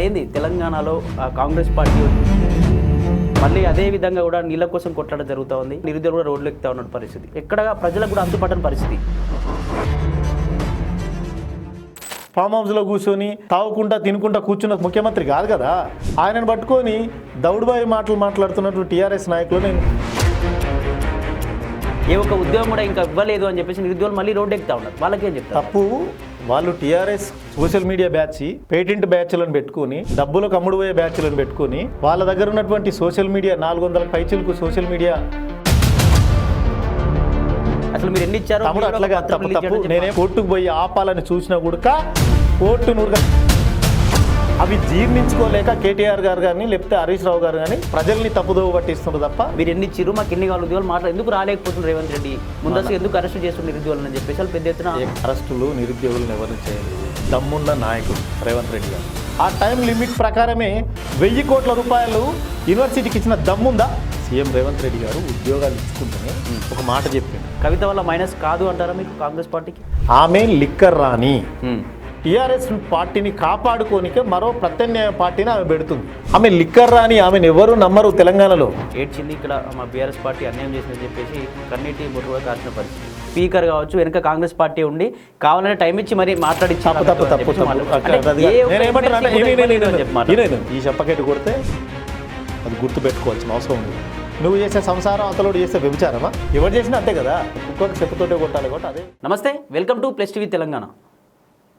ఏంది తెలంగాణలో కాంగ్రెస్ పార్టీ మళ్ళీ అదే విధంగా కూడా నీళ్ళ కోసం కొట్లాడ జరుగుతూ ఉంది. నిరుద్యోగులు కూడా రోడ్లు ఎక్కుతా ఉన్న పరిస్థితి, ఎక్కడ ప్రజలకు కూడా అంతుపట్టని పరిస్థితి. ఫామ్ హౌస్లో కూర్చొని తాగుకుంటా తినుకుంటా కూర్చున్న ముఖ్యమంత్రి కాదు కదా. ఆయనను పట్టుకొని దౌడుబాయి మాటలు మాట్లాడుతున్నట్టు టీఆర్ఎస్ నాయకులు నేను ఏ ఒక్క ఉద్యోగం కూడా ఇంకా ఇవ్వలేదు అని చెప్పేసి నిరుద్యోగులు మళ్ళీ రోడ్డు ఎక్కుతా ఉన్నారు. వాళ్ళకేం చెప్తారు? తప్పు. వాళ్ళు TRS social media batch, patent బ్యాచ్లను పెట్టుకుని, డబ్బులకు అమ్ముడుపోయే బ్యాచ్లను పెట్టుకుని, వాళ్ళ దగ్గర ఉన్నటువంటి సోషల్ మీడియా 400 పైచీలకు సోషల్ మీడియా. అసలు మీరు ఎన్ని ఇచ్చారు? తమ్ముడు అట్లాగా తప్పు. నేనే కోర్టుకు పోయి ఆపాలని చూసినా కూడా కోర్టు అవి జీర్ణించుకోలేక కేటీఆర్ గారు కానీ లేకపోతే హరీష్ రావు గారు కానీ ప్రజల్ని తప్పుదోవ పట్టిస్తున్నారు తప్ప. మీరు ఎన్ని ఇచ్చిరు, మాకు ఎన్ని కావాలి ఉద్యోగాలు మాట్లాడు ఎందుకు రాలేకపోతున్నారు రేవంత్ రెడ్డి? ముందస్తు ఎందుకు అరెస్ట్ చేస్తున్నారు నిరుద్యోగులు అని చెప్పేసి వాళ్ళు పెద్ద ఎత్తున అరెస్టులు నిరుద్యోగులను ఎవరిని చేయలేదు. దమ్మున్న నాయకుడు రేవంత్ రెడ్డి గారు. ఆ టైం లిమిట్ ప్రకారమే 1000 కోట్ల రూపాయలు యూనివర్సిటీకి ఇచ్చిన దమ్ముందా? సీఎం రేవంత్ రెడ్డి గారు ఉద్యోగాలు ఇచ్చుకుంటూనే ఒక మాట చెప్పింది. కవిత వల్ల మైనస్ కాదు అంటారా మీకు కాంగ్రెస్ పార్టీకి? ఆమె లిక్కర్ రాని టీఆర్ఎస్ పార్టీని కాపాడుకోనికే మరో ప్రత్యామ్నాయ పార్టీని ఆమె పెడుతుంది. ఆమె లిక్కర్ రాని, ఆమెను ఎవరు నమ్మరు తెలంగాణలో. ఏడ్చింది ఇక్కడ మా బీఆర్ఎస్ పార్టీ అన్యాయం చేసిందని చెప్పేసి కన్నీటి బొట్టుగా కాల్చిన పరిస్థితి. స్పీకర్ కావచ్చు వెనక కాంగ్రెస్ పార్టీ ఉండి కావాలని టైం ఇచ్చి మరి మాట్లాడించి ఈ చెప్పకేటు కొడితే అది గుర్తు పెట్టుకోవాల్సిన అవసరం ఉంది. నువ్వు చేసే సంసారం అతలోడు చేసే వ్యభిచారమా? ఎవరు చేసినా అంతే కదా, ఒక్కొక్క చెప్పుతోటే కొట్టాలి కూడా. అదే. నమస్తే, welcome to plus TV Telangana.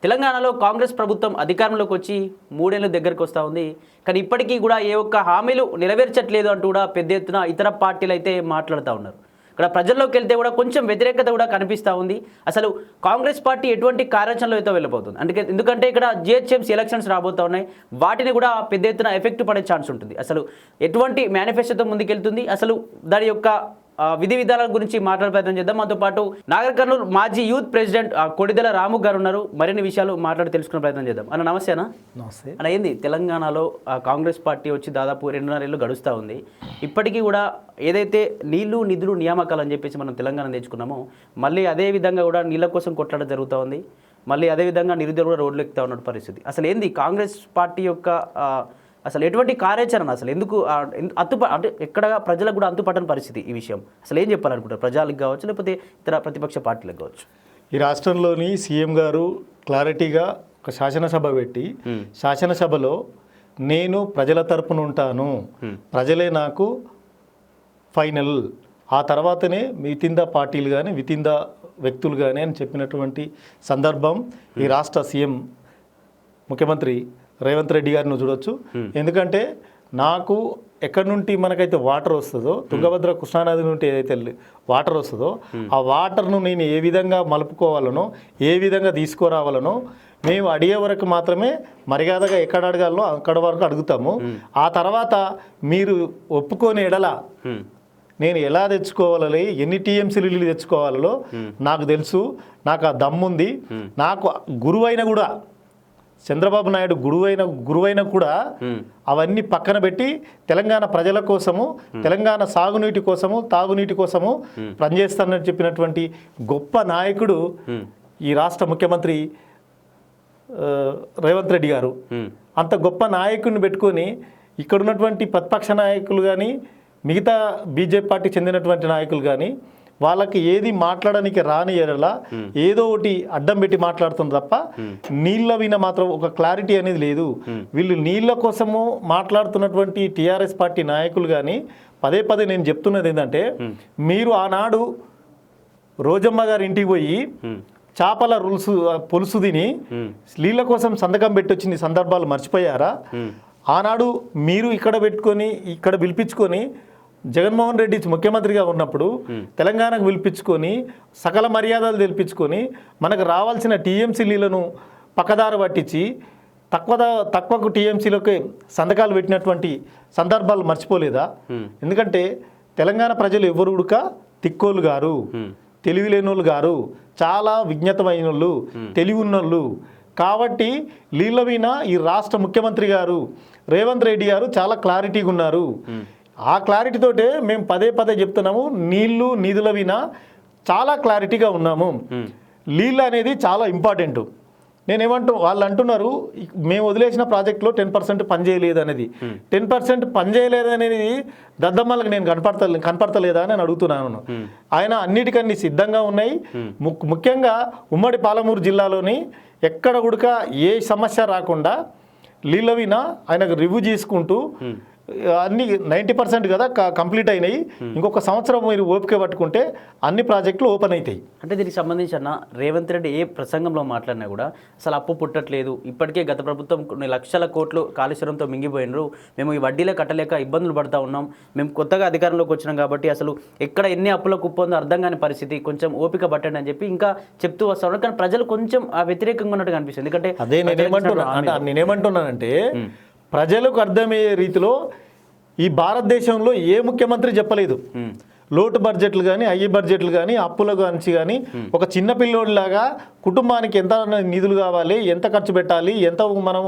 తెలంగాణలో కాంగ్రెస్ ప్రభుత్వం అధికారంలోకి వచ్చి 3 ఏళ్ళ దగ్గరికి వస్తూ ఉంది. కానీ ఇప్పటికీ కూడా ఏ ఒక్క హామీలు నెరవేర్చట్లేదు అంటూ కూడా పెద్ద ఎత్తున ఇతర పార్టీలు అయితే మాట్లాడుతూ ఉన్నారు. ఇక్కడ ప్రజల్లోకి వెళ్తే కూడా కొంచెం వ్యతిరేకత కూడా కనిపిస్తూ ఉంది. అసలు కాంగ్రెస్ పార్టీ ఎటువంటి కార్యాచరణలో అయితే వెళ్ళిపోతుంది ఎందుకంటే ఇక్కడ జిహెచ్ఎంసీ ఎలక్షన్స్ రాబోతూ ఉన్నాయి. వాటిని కూడా పెద్ద ఎత్తున ఎఫెక్ట్ పడే ఛాన్స్ ఉంటుంది. అసలు ఎటువంటి మేనిఫెస్టోతో ముందుకెళ్తుంది, అసలు దాని యొక్క విధి విధానాల గురించి మాట్లాడే ప్రయత్నం చేద్దాం. మనతో పాటు నాగర్ కర్నూలు మాజీ యూత్ ప్రెసిడెంట్ కొడిదెల రాము గారు ఉన్నారు. మరిన్ని విషయాలు మాట్లాడి తెలుసుకునే ప్రయత్నం చేద్దాం. అన్న నమస్తే అన్న. నమస్తే అన్న. ఏంది తెలంగాణలో కాంగ్రెస్ పార్టీ వచ్చి దాదాపు 2.5 ఏళ్ళు గడుస్తూ ఉంది. ఇప్పటికీ కూడా ఏదైతే నీళ్లు నిధులు నియామకాలు అని చెప్పేసి మనం తెలంగాణ తెచ్చుకున్నామో మళ్ళీ అదే విధంగా కూడా నీళ్ళ కోసం కొట్లాడ జరుగుతూ ఉంది. మళ్ళీ అదేవిధంగా నిరుద్యోగులు కూడా రోడ్లు ఎక్కుతా ఉన్న పరిస్థితి. అసలు ఏంది కాంగ్రెస్ పార్టీ యొక్క అసలు ఎటువంటి కార్యాచరణ, అసలు ఎందుకు అంటే ఎక్కడ ప్రజలకు కూడా అంతుపట్టని పరిస్థితి? ఈ విషయం అసలు ఏం చెప్పాలనుకుంటారు ప్రజలకు కావచ్చు లేకపోతే ఇతర ప్రతిపక్ష పార్టీలకు కావచ్చు? ఈ రాష్ట్రంలోని సీఎం గారు క్లారిటీగా ఒక శాసనసభ పెట్టి శాసనసభలో నేను ప్రజల తరపున ఉంటాను, ప్రజలే నాకు ఫైనల్, ఆ తర్వాతనే వితిన్ ద పార్టీలు కానీ వితిన్ ద వ్యక్తులు కానీ అని చెప్పినటువంటి సందర్భం ఈ రాష్ట్ర సీఎం ముఖ్యమంత్రి రేవంత్ రెడ్డి గారిని చూడొచ్చు. ఎందుకంటే నాకు ఎక్కడి నుండి మనకైతే వాటర్ వస్తుందో, తుంగభద్ర కృష్ణానది నుండి ఏదైతే వాటర్ వస్తుందో ఆ వాటర్ను నేను ఏ విధంగా మలుపుకోవాలనో ఏ విధంగా తీసుకురావాలనో మేము అడిగే వరకు మాత్రమే మర్యాదగా ఎక్కడ అడగాలనో అక్కడ వరకు అడుగుతాము. ఆ తర్వాత మీరు ఒప్పుకొని ఎడల నేను ఎలా తెచ్చుకోవాలి, ఎన్ని టీఎంసీలు తెచ్చుకోవాలో నాకు తెలుసు, నాకు ఆ దమ్ముంది. నాకు గురువైన కూడా చంద్రబాబు నాయుడు గురువైన కూడా అవన్నీ పక్కన పెట్టి తెలంగాణ ప్రజల కోసము, తెలంగాణ సాగునీటి కోసము తాగునీటి కోసము పనిచేస్తానని చెప్పినటువంటి గొప్ప నాయకుడు ఈ రాష్ట్ర ముఖ్యమంత్రి రేవంత్ రెడ్డి గారు. అంత గొప్ప నాయకుడిని పెట్టుకొని ఇక్కడ ఉన్నటువంటి ప్రతిపక్ష నాయకులు కానీ మిగతా బీజేపీ పార్టీకి చెందినటువంటి నాయకులు కానీ వాళ్ళకి ఏది మాట్లాడడానికి రాని ఎడలా ఏదో ఒకటి అడ్డం పెట్టి మాట్లాడుతుంది తప్ప నీళ్ళ విన మాత్రం ఒక క్లారిటీ అనేది లేదు. వీళ్ళు నీళ్ళ కోసము మాట్లాడుతున్నటువంటి టీఆర్ఎస్ పార్టీ నాయకులు కానీ పదే పదే నేను చెప్తున్నది ఏంటంటే, మీరు ఆనాడు రోజమ్మ గారి ఇంటికి పోయి చేపల పులుసు తిని నీళ్ళ కోసం సంతకం పెట్టొచ్చిన సందర్భాలు మర్చిపోయారా? ఆనాడు మీరు ఇక్కడ పెట్టుకొని ఇక్కడ పిలిపించుకొని జగన్మోహన్ రెడ్డి ముఖ్యమంత్రిగా ఉన్నప్పుడు తెలంగాణకు పిలిపించుకొని సకల మర్యాదలు తెలిపించుకొని మనకు రావాల్సిన టీఎంసీలను పక్కదారి పట్టించి తక్కువకు టీఎంసీలకి సంతకాలు పెట్టినటువంటి సందర్భాలు మర్చిపోలేదా? ఎందుకంటే తెలంగాణ ప్రజలు ఎవరు ఉడక తిక్కోళ్ళు గారు, తెలివిలేనోళ్ళు గారు, చాలా విజ్ఞతమైన వాళ్ళు, తెలివి ఉన్నోళ్ళు. కాబట్టి నీళ్ళ మీద ఈ రాష్ట్ర ముఖ్యమంత్రి గారు రేవంత్ రెడ్డి గారు చాలా క్లారిటీగా ఉన్నారు. ఆ క్లారిటీతోటే మేము పదే పదే చెప్తున్నాము, నీళ్లు నిధుల వినా చాలా క్లారిటీగా ఉన్నాము. నీళ్ళు అనేది చాలా ఇంపార్టెంట్. వాళ్ళు అంటున్నారు మేము వదిలేసిన ప్రాజెక్టులో 10% పని చేయలేదు అనేది. 10% పని చేయలేదు అనేది దద్దమ్మలకు నేను కనపడతలేదా అని అడుగుతున్నాను. ఆయన అన్నిటికన్నీ సిద్ధంగా ఉన్నాయి. ముఖ్యంగా ఉమ్మడి పాలమూరు జిల్లాలోని ఎక్కడ కూడా ఏ సమస్య రాకుండా లీలవిన ఆయనకు రివ్యూ చేసుకుంటూ అన్ని 90% కదా కంప్లీట్ అయినాయి. ఇంకొక సంవత్సరం మీరు ఓపిక పట్టుకుంటే అన్ని ప్రాజెక్టులు ఓపెన్ అవుతాయి. అంటే దీనికి సంబంధించి అన్న రేవంత్ రెడ్డి ఏ ప్రసంగంలో మాట్లాడినా కూడా అసలు అప్పు పుట్టట్లేదు, ఇప్పటికే గత ప్రభుత్వం కొన్ని లక్షల కోట్లు కాళేశ్వరంతో మింగిపోయినరు, మేము ఈ వడ్డీలే కట్టలేక ఇబ్బందులు పడతా ఉన్నాం, మేము కొత్తగా అధికారంలోకి వచ్చినాం కాబట్టి అసలు ఎక్కడ ఎన్ని అప్పుల కుప్పొందో అర్థం కాని పరిస్థితి, కొంచెం ఓపిక పట్టండి అని చెప్పి ఇంకా చెప్తూ వస్తా ఉన్నారు. కానీ ప్రజలు కొంచెం వ్యతిరేకంగా ఉన్నట్టుగా అనిపిస్తుంది. ఎందుకంటే అదే నేనేమంటున్నానంటే ప్రజలకు అర్థమయ్యే రీతిలో ఈ భారతదేశంలో ఏ ముఖ్యమంత్రి చెప్పలేదు. లోటు బడ్జెట్లు కానీ అయ్యి బడ్జెట్లు కానీ అప్పుల గురించి కానీ ఒక చిన్న పిల్లోడిలాగా కుటుంబానికి ఎంత నిధులు కావాలి, ఎంత ఖర్చు పెట్టాలి, ఎంత మనం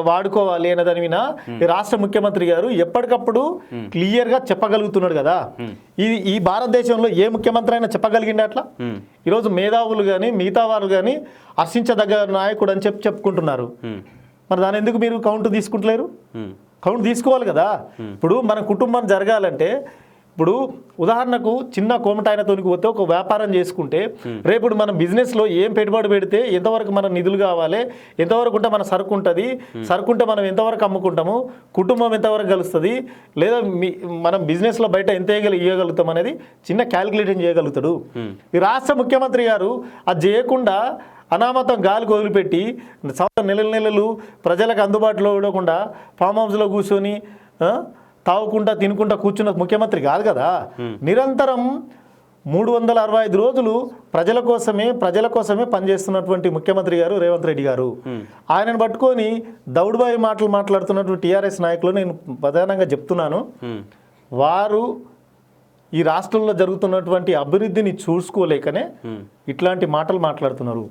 వాడుకోవాలి అనే దాని మీద ఈ రాష్ట్ర ముఖ్యమంత్రి గారు ఎప్పటికప్పుడు క్లియర్గా చెప్పగలుగుతున్నాడు కదా. ఈ భారతదేశంలో ఏ ముఖ్యమంత్రి అయినా చెప్పగలిగిండే అట్లా? ఈరోజు మేధావులు కానీ మిగతా వారు కానీ హర్షించదగ్గ నాయకుడు అని చెప్పుకుంటున్నారు. మరి దాని ఎందుకు మీరు కౌంట్ తీసుకుంటలేరు? కౌంట్ తీసుకోవాలి కదా. ఇప్పుడు మన కుటుంబం జరగాలంటే, ఇప్పుడు ఉదాహరణకు చిన్న కోమటాయనతోనికి పోతే ఒక వ్యాపారం చేసుకుంటే రేపు మనం బిజినెస్లో ఏం పెట్టుబడి పెడితే ఎంతవరకు మన నిధులు కావాలి, ఎంతవరకు ఉంటే మన సరుకు ఉంటుంది, సరుకుంటే మనం ఎంతవరకు అమ్ముకుంటాము, కుటుంబం ఎంతవరకు కలుస్తుంది, లేదా మనం బిజినెస్లో బయట ఎంత ఇవ్వగలుగుతాం అనేది చిన్న క్యాలిక్యులేషన్ చేయగలుగుతాడు. ఈ రాష్ట్ర ముఖ్యమంత్రి గారు అది చేయకుండా అనామతం గాలికి వదిలిపెట్టి నెలలు ప్రజలకు అందుబాటులో ఉండకుండా ఫామ్ హౌస్లో కూర్చొని తాగుకుంటా తినుకుంటా కూర్చున్న ముఖ్యమంత్రి కాదు కదా. నిరంతరం 365 రోజులు ప్రజల కోసమే పనిచేస్తున్నటువంటి ముఖ్యమంత్రి గారు రేవంత్ రెడ్డి గారు. ఆయనను పట్టుకొని దౌడుబాయి మాటలు మాట్లాడుతున్నటువంటి టీఆర్ఎస్ నాయకులు నేను ప్రధానంగా చెప్తున్నాను, వారు ఈ రాష్ట్రంలో జరుగుతున్నటువంటి అభివృద్ధిని చూసుకోలేకనే ఇట్లాంటి మాటలు మాట్లాడుతున్నారు.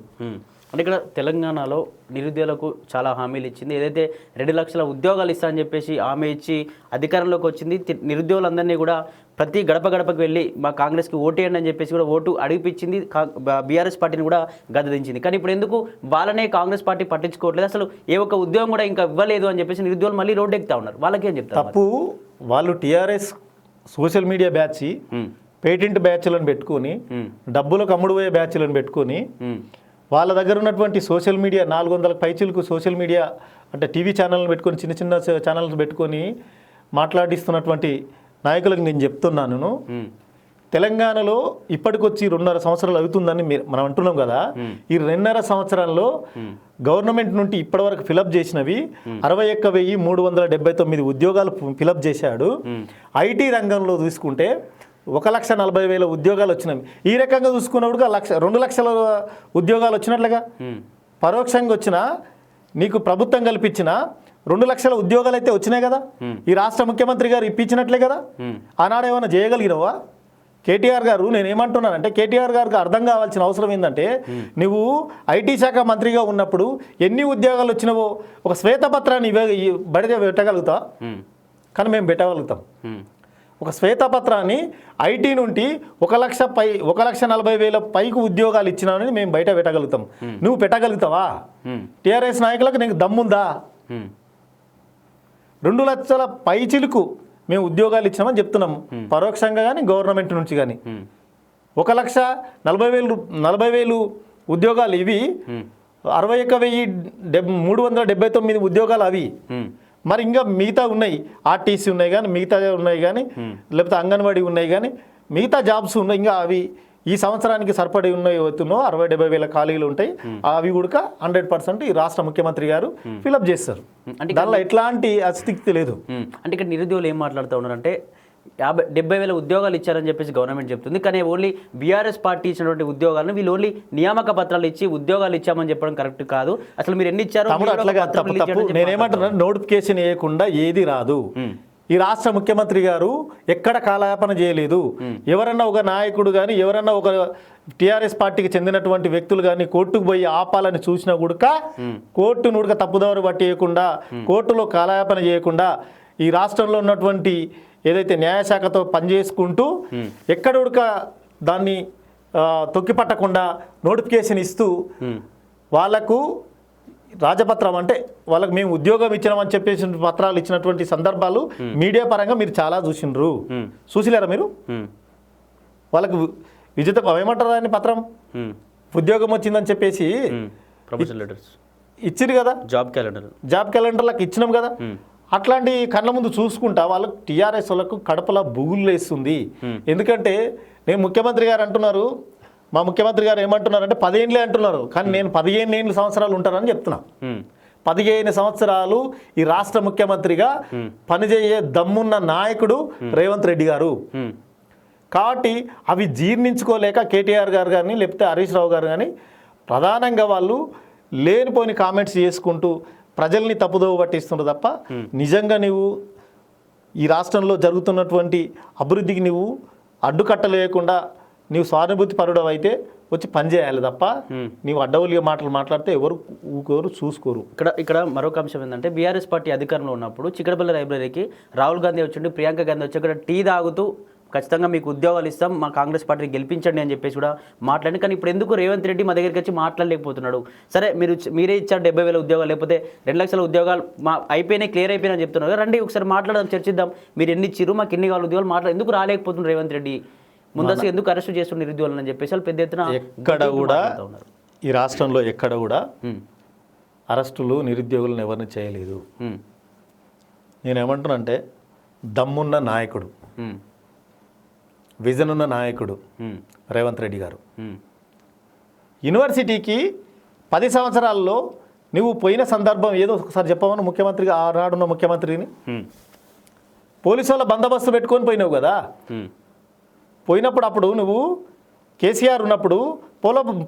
అంటే ఇక్కడ తెలంగాణలో నిరుద్యోగులకు చాలా హామీలు ఇచ్చింది. ఏదైతే 2 లక్షల ఉద్యోగాలు ఇస్తా అని చెప్పేసి హామీ ఇచ్చి అధికారంలోకి వచ్చింది. నిరుద్యోగులందరినీ కూడా ప్రతి గడపకు వెళ్ళి మా కాంగ్రెస్కి ఓటేయండి అని చెప్పేసి కూడా ఓటు అడిగిపించింది. బీఆర్ఎస్ పార్టీని కూడా గద్దదించింది. కానీ ఇప్పుడు ఎందుకు వాళ్ళనే కాంగ్రెస్ పార్టీ పట్టించుకోవట్లేదు, అసలు ఏ ఒక్క ఉద్యోగం కూడా ఇంకా ఇవ్వలేదు అని చెప్పేసి నిరుద్యోగులు మళ్ళీ రోడ్డు ఎక్కుతా ఉన్నారు. వాళ్ళకేం చెప్తారు? తప్పు వాళ్ళు TRS social media batch, patent బ్యాచ్లను పెట్టుకొని, డబ్బులకు అమ్ముడుపోయే బ్యాచ్లను పెట్టుకొని, వాళ్ళ దగ్గర ఉన్నటువంటి సోషల్ మీడియా 400 పైచీలకు సోషల్ మీడియా అంటే టీవీ ఛానల్ని పెట్టుకొని, చిన్న ఛానల్స్ పెట్టుకొని మాట్లాడిస్తున్నటువంటి నాయకులకు నేను చెప్తున్నాను, తెలంగాణలో ఇప్పటికొచ్చి 2.5 సంవత్సరాలు అవుతుందని మనం అంటున్నాం కదా. ఈ 2.5 సంవత్సరాల్లో గవర్నమెంట్ నుండి ఇప్పటివరకు ఫిలప్ చేసినవి 61,379 ఉద్యోగాలు ఫిలప్ చేశాడు. ఐటీ రంగంలో చూసుకుంటే 1,40,000 ఉద్యోగాలు వచ్చినవి. ఈ రకంగా చూసుకున్నప్పుడు 2 లక్షల ఉద్యోగాలు వచ్చినట్లుగా, పరోక్షంగా వచ్చినా నీకు ప్రభుత్వం కల్పించిన 2 లక్షల ఉద్యోగాలు అయితే వచ్చినాయి కదా. ఈ రాష్ట్ర ముఖ్యమంత్రి గారు ఇప్పించినట్లే కదా. ఆనాడు ఏమైనా చేయగలిగినవా? కేటీఆర్ గారు, నేనేమంటున్నానంటే కేటీఆర్ గారికి అర్థం కావాల్సిన అవసరం ఏంటంటే, నువ్వు ఐటీ శాఖ మంత్రిగా ఉన్నప్పుడు ఎన్ని ఉద్యోగాలు వచ్చినావో ఒక శ్వేతపత్రాన్ని బడితే పెట్టగలుగుతా. కానీ మేము పెట్టగలుగుతాం. ఒక శ్వేతపత్రాన్ని ఐటీ నుండి 1,40,000 పైకి ఉద్యోగాలు ఇచ్చినామని మేము బయట పెట్టగలుగుతాం. నువ్వు పెట్టగలుగుతావా? టీఆర్ఎస్ నాయకులకు నీకు దమ్ముందా? 2 లక్షల పైచిలుకు మేము ఉద్యోగాలు ఇచ్చినామని చెప్తున్నాము, పరోక్షంగా కానీ గవర్నమెంట్ నుంచి కానీ. 1,40,000 ఉద్యోగాలు ఇవి, 61,379 ఉద్యోగాలు అవి. మరి ఇంకా మిగతా ఉన్నాయి, ఆర్టీసీ ఉన్నాయి కానీ, మిగతా ఉన్నాయి కానీ, లేకపోతే అంగన్వాడీ ఉన్నాయి కానీ, మిగతా జాబ్స్ ఉన్నాయి ఇంకా. అవి ఈ సంవత్సరానికి సరిపడి ఉన్నాయి, అవుతున్నావు 60,000-70,000 ఖాళీలు ఉంటాయి. అవి కూడా 100% ఈ రాష్ట్ర ముఖ్యమంత్రి గారు ఫిలప్ చేస్తారు. అంటే దానిలో ఎట్లాంటి అస్తిక్తి లేదు. అంటే ఇక్కడ నిరుద్యోగులు ఏం మాట్లాడుతూ ఉన్నారంటే 70,000 ఉద్యోగాలు ఇచ్చారని చెప్పేసి గవర్నమెంట్ చెప్తుంది, కానీ ఓన్లీ బీఆర్ఎస్ పార్టీ ఇచ్చినటువంటి ఉద్యోగాలను వీళ్ళు ఓన్లీ నియామక పత్రాలు ఇచ్చి ఉద్యోగాలు ఇచ్చామని చెప్పడం కరెక్ట్ కాదు. అసలు మీరు ఎన్ని ఇచ్చారు? నేనేమంటున్నాను, నోటిఫికేషన్ వేయకుండా ఏది రాదు. ఈ రాష్ట్ర ముఖ్యమంత్రి గారు ఎక్కడ కాలయాపన చేయలేదు. ఎవరన్నా ఒక నాయకుడు కానీ, ఎవరన్నా ఒక టీఆర్ఎస్ పార్టీకి చెందినటువంటి వ్యక్తులు కానీ కోర్టుకు పోయి ఆపాలని చూసినా కూడా కోర్టును కూడా తప్పుదోవ పట్టేయకుండా, కోర్టులో కాలయాపన చేయకుండా, ఈ రాష్ట్రంలో ఉన్నటువంటి ఏదైతే న్యాయశాఖతో పనిచేసుకుంటూ ఎక్కడ ఉడక దాన్ని తొక్కిపట్టకుండా నోటిఫికేషన్ ఇస్తూ వాళ్లకు రాజపత్రం అంటే వాళ్ళకి మేము ఉద్యోగం ఇచ్చినామని చెప్పేసి పత్రాలు ఇచ్చినటువంటి సందర్భాలు మీడియా పరంగా మీరు చాలా చూసిండ్రు. చూసిలేరా మీరు? వాళ్ళకు విజిత ఏమంటారు దాన్ని పత్రం, ఉద్యోగం వచ్చిందని చెప్పేసి ప్రమోషన్ లెటర్స్ ఇచ్చిరు కదా, జాబ్ క్యాలెండర్లకు ఇచ్చినాం కదా. అట్లాంటి కళ్ళ ముందు చూసుకుంటా వాళ్ళకు టీఆర్ఎస్ వాళ్ళకు కడపల బుగులు వేస్తుంది. ఎందుకంటే నేను ముఖ్యమంత్రి గారు అంటున్నారు, మా ముఖ్యమంత్రి గారు ఏమంటున్నారంటే 10 ఏళ్ళే అంటున్నారు, కానీ నేను 15 సంవత్సరాలు ఉంటానని చెప్తున్నా. 15 సంవత్సరాలు ఈ రాష్ట్ర ముఖ్యమంత్రిగా పనిచేయే దమ్మున్న నాయకుడు రేవంత్ రెడ్డి గారు. కాబట్టి అవి జీర్ణించుకోలేక కేటీఆర్ గారు కానీ లేకపోతే హరీష్ రావు గారు కానీ ప్రధానంగా వాళ్ళు లేనిపోని కామెంట్స్ చేసుకుంటూ ప్రజల్ని తప్పుదోవ పట్టిస్తున్నారు తప్ప నిజంగా నువ్వు ఈ రాష్ట్రంలో జరుగుతున్నటువంటి అభివృద్ధికి నువ్వు అడ్డుకట్ట లేకుండా నీవు సానుభూతి పరుడవు అయితే వచ్చి పనిచేయాలి తప్ప నీవు అడ్డవులిగా మాటలు మాట్లాడితే ఎవరు చూసుకోరు. ఇక్కడ మరొక అంశం ఏంటంటే బీఆర్ఎస్ పార్టీ అధికారంలో ఉన్నప్పుడు చిక్కడపల్లి లైబ్రరీకి రాహుల్ గాంధీ వచ్చిండు, ప్రియాంక గాంధీ వచ్చి ఇక్కడ టీ తాగుతూ ఖచ్చితంగా మీకు ఉద్యోగాలు ఇస్తాం, మా కాంగ్రెస్ పార్టీని గెలిపించండి అని చెప్పేసి కూడా మాట్లాడి, కానీ ఇప్పుడు ఎందుకు రేవంత్ రెడ్డి మా దగ్గరికి వచ్చి మాట్లాడలేకపోతున్నాడు? సరే మీరే ఇచ్చారు 70,000 ఉద్యోగాలు, లేకపోతే 2 లక్షల ఉద్యోగాలు అయిపోయినాయి, క్లియర్ అయిపోయినా చెప్తున్నారు. రండి ఒకసారి మాట్లాడదాం, చర్చిద్దాం, మీరు ఎన్ని ఇచ్చిర్రు, మాకు ఎన్ని కావాలి ఉద్యోగాలు ఎందుకు రాలేకపోతున్నారు రేవంత్ రెడ్డి? ముందస్తు ఎందుకు అరెస్ట్ చేస్తున్న నిరుద్యోగులను అని చెప్పేసి పెద్ద ఎత్తున ఎక్కడ కూడా ఈ రాష్ట్రంలో ఎక్కడ కూడా అరెస్టులు నిరుద్యోగులను ఎవరిని చేయలేదు. నేనేమంటున్నానంటే దమ్మున్న నాయకుడు, విజన్ ఉన్న నాయకుడు రేవంత్ రెడ్డి గారు. యూనివర్సిటీకి 10 సంవత్సరాల్లో నువ్వు పోయిన సందర్భం ఏదో ఒకసారి చెప్పమని ముఖ్యమంత్రిగా ఆనాడున్న ముఖ్యమంత్రిని. పోలీసు వాళ్ళ బందోబస్తు పెట్టుకొని పోయినావు కదా. పోయినప్పుడు అప్పుడు నువ్వు కేసీఆర్ ఉన్నప్పుడు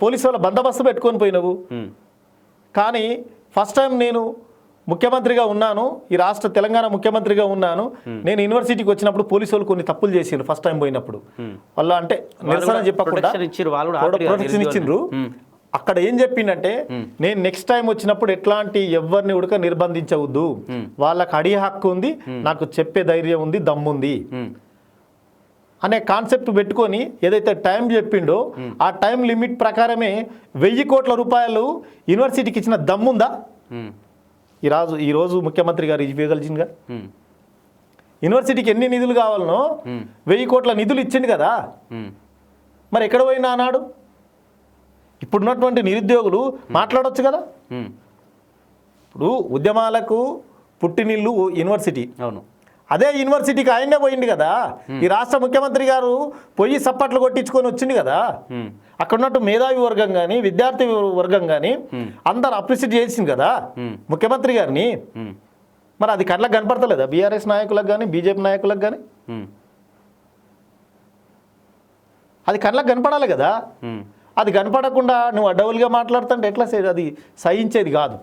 పోలీసు వాళ్ళ బందోబస్తు పెట్టుకొని పోయినావు. కానీ ఫస్ట్ టైం నేను ముఖ్యమంత్రిగా ఉన్నాను, ఈ రాష్ట్ర తెలంగాణ ముఖ్యమంత్రిగా ఉన్నాను, నేను యూనివర్సిటీకి వచ్చినప్పుడు పోలీసు వాళ్ళు కొన్ని తప్పులు చేసిండ్రు. ఫస్ట్ టైం పోయినప్పుడు వాళ్ళ అంటే నిరసన చెప్పకుండా ప్రొటెక్షన్ ఇచ్చిండ్రు. అక్కడ ఏం చెప్పిండంటే నేను నెక్స్ట్ టైం వచ్చినప్పుడు ఎట్లాంటి ఎవరిని ఉడక నిర్బంధించవద్దు, వాళ్ళకి అడిగే హక్కు ఉంది, నాకు చెప్పే ధైర్యం ఉంది, దమ్ముంది అనే కాన్సెప్ట్ పెట్టుకొని ఏదైతే టైం చెప్పిండో ఆ టైం లిమిట్ ప్రకారమే 1000 కోట్ల రూపాయలు యూనివర్సిటీకి ఇచ్చిన దమ్ముందా ఈరోజు ముఖ్యమంత్రి గారు ఇవ్వగలిగిందిగా? యూనివర్సిటీకి ఎన్ని నిధులు కావాలనో 1000 కోట్ల నిధులు ఇచ్చింది కదా. మరి ఎక్కడ పోయినా అన్నాడు? ఇప్పుడున్నటువంటి నిరుద్యోగులు మాట్లాడవచ్చు కదా. ఇప్పుడు ఉద్యమాలకు పుట్టినిల్లు యూనివర్సిటీ. అవును, అదే యూనివర్సిటీకి ఆయనే పోయింది కదా. ఈ రాష్ట్ర ముఖ్యమంత్రి గారు పోయి సప్పట్లు కొట్టించుకొని వచ్చింది కదా. అక్కడ ఉన్నట్టు మేధావి వర్గం కానీ విద్యార్థి వర్గం కానీ అందరు అప్రిషియేట్ చేసింది కదా ముఖ్యమంత్రి గారిని. మరి అది కళ్ళకు కనపడతలేదా బీఆర్ఎస్ నాయకులకు కానీ బీజేపీ నాయకులకు కానీ? అది కళ్ళకు కనపడాలి కదా. అది కనపడకుండా నువ్వు అడ్డవులుగా మాట్లాడుతుంటే ఎట్లా అది సహించేది కాదు.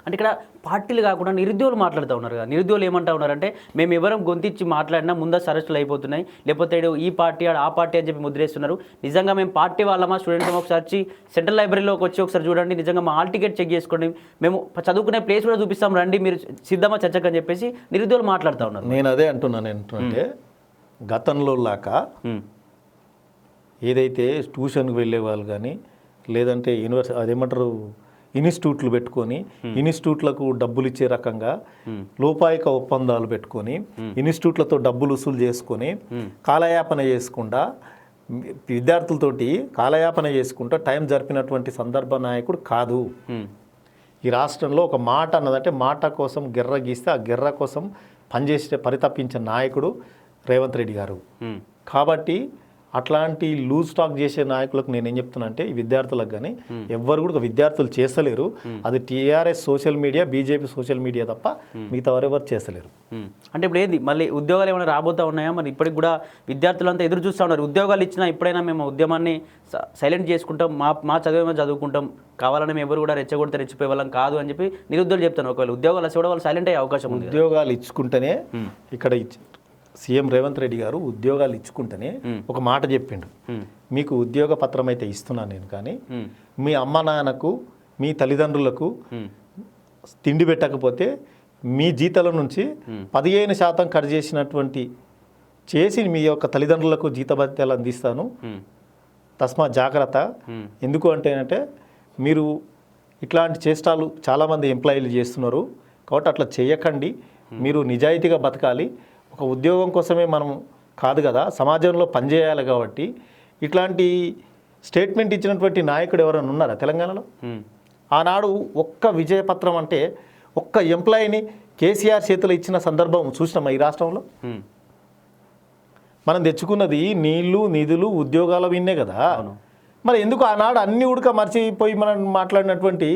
అంటే ఇక్కడ పార్టీలు కాకుండా నిరుద్యోగులు మాట్లాడుతూ ఉన్నారు కదా. నిరుద్యోగులు ఏమంటా ఉన్నారంటే మేము ఎవరం గొంతిచ్చి మాట్లాడినా ముందస్తు అరెస్టులు అయిపోతున్నాయి, లేకపోతే ఈ పార్టీ ఆ పార్టీ అని చెప్పి ముద్రేస్తున్నారు. నిజంగా మేము పార్టీ వాళ్ళమా స్టూడెంట్స్ ఒకసారి సెంట్రల్ లైబ్రరీలోకి వచ్చి ఒకసారి చూడండి, నిజంగా మా హాల్ టికెట్ చెక్ చేసుకోండి, మేము చదువుకునే ప్లేస్ కూడా చూపిస్తాం, రండి మీరు సిద్ధమా చర్చకు అని చెప్పేసి నిరుద్యోగులు మాట్లాడుతూ ఉన్నారు. నేను అదే అంటున్నాను ఏంటంటే గతంలో లాగా ఏదైతే ట్యూషన్కి వెళ్ళే వాళ్ళు కానీ లేదంటే అదేమంటారు ఇన్స్టిట్యూట్లు పెట్టుకొని ఇన్స్టిట్యూట్లకు డబ్బులు ఇచ్చే రకంగా లోపాయిక ఒప్పందాలు పెట్టుకొని ఇన్స్టిట్యూట్లతో డబ్బులు వసూలు చేసుకొని కాలయాపన చేసుకుండా విద్యార్థులతోటి కాలయాపన చేసుకుంటూ టైం జరిపినటువంటి సందర్భ నాయకుడు కాదు. ఈ రాష్ట్రంలో ఒక మాట అన్నదంటే మాట కోసం గిర్ర గీస్తే ఆ గిర్ర కోసం పనిచేసే పరితపించిన నాయకుడు రేవంత్ రెడ్డి గారు. కాబట్టి అట్లాంటి లూజ్ స్టాక్ చేసే నాయకులకు నేనేం చెప్తున్నా అంటే ఈ విద్యార్థులకు కానీ ఎవ్వరు కూడా విద్యార్థులు చేస్తలేరు. అది TRS social media BJP social media తప్ప మిగతా ఎవరెవరు చేస్తలేరు. అంటే ఇప్పుడు ఏంది మళ్ళీ ఉద్యోగాలు ఏమైనా రాబోతా ఉన్నాయా? మరి ఇప్పటికి కూడా విద్యార్థులంతా ఎదురు చూస్తూ ఉన్నారు. ఉద్యోగాలు ఇచ్చినా ఇప్పుడైనా మేము ఉద్యమాన్ని సైలెంట్ చేసుకుంటాం, మా చదువు చదువుకుంటాం, కావాలని మేము ఎవరు కూడా రెచ్చగొడితే రెచ్చిపోయే వాళ్ళం కాదు అని చెప్పి నిరుద్యోగులు చెప్తాను. ఒకవేళ ఉద్యోగాలు వచ్చి కూడా వాళ్ళు సైలెంట్ అయ్యే అవకాశం ఉంది. ఉద్యోగాలు ఇచ్చుకుంటేనే ఇక్కడ సీఎం రేవంత్ రెడ్డి గారు ఉద్యోగాలు ఇచ్చుకుంటేనే ఒక మాట చెప్పిండు, మీకు ఉద్యోగ పత్రం అయితే ఇస్తున్నాను నేను, కానీ మీ అమ్మ నాన్నకు మీ తల్లిదండ్రులకు తిండి పెట్టకపోతే మీ జీతాల నుంచి 15% కట్ చేసి మీ యొక్క తల్లిదండ్రులకు జీతభత్యాలు అందిస్తాను, తస్మా జాగ్రత్త. ఎందుకు అంటే మీరు ఇట్లాంటి చేష్టాలు చాలామంది ఎంప్లాయీలు చేస్తున్నారు. కాబట్టి అట్లా చేయకండి. మీరు నిజాయితీగా బతకాలి. ఒక ఉద్యోగం కోసమే మనం కాదు కదా, సమాజంలో పనిచేయాలి. కాబట్టి ఇట్లాంటి స్టేట్మెంట్ ఇచ్చినటువంటి నాయకుడు ఎవరైనా ఉన్నారా తెలంగాణలో? ఆనాడు ఒక్క విజయపత్రం అంటే ఒక్క ఎంప్లాయీని కేసీఆర్ చేతిలో ఇచ్చిన సందర్భం చూసినామా ఈ రాష్ట్రంలో? మనం తెచ్చుకున్నది నీళ్లు, నిధులు, ఉద్యోగాల విన్నే కదా. మరి ఎందుకు ఆనాడు అన్ని ఉడక మర్చిపోయి మనం మాట్లాడినటువంటి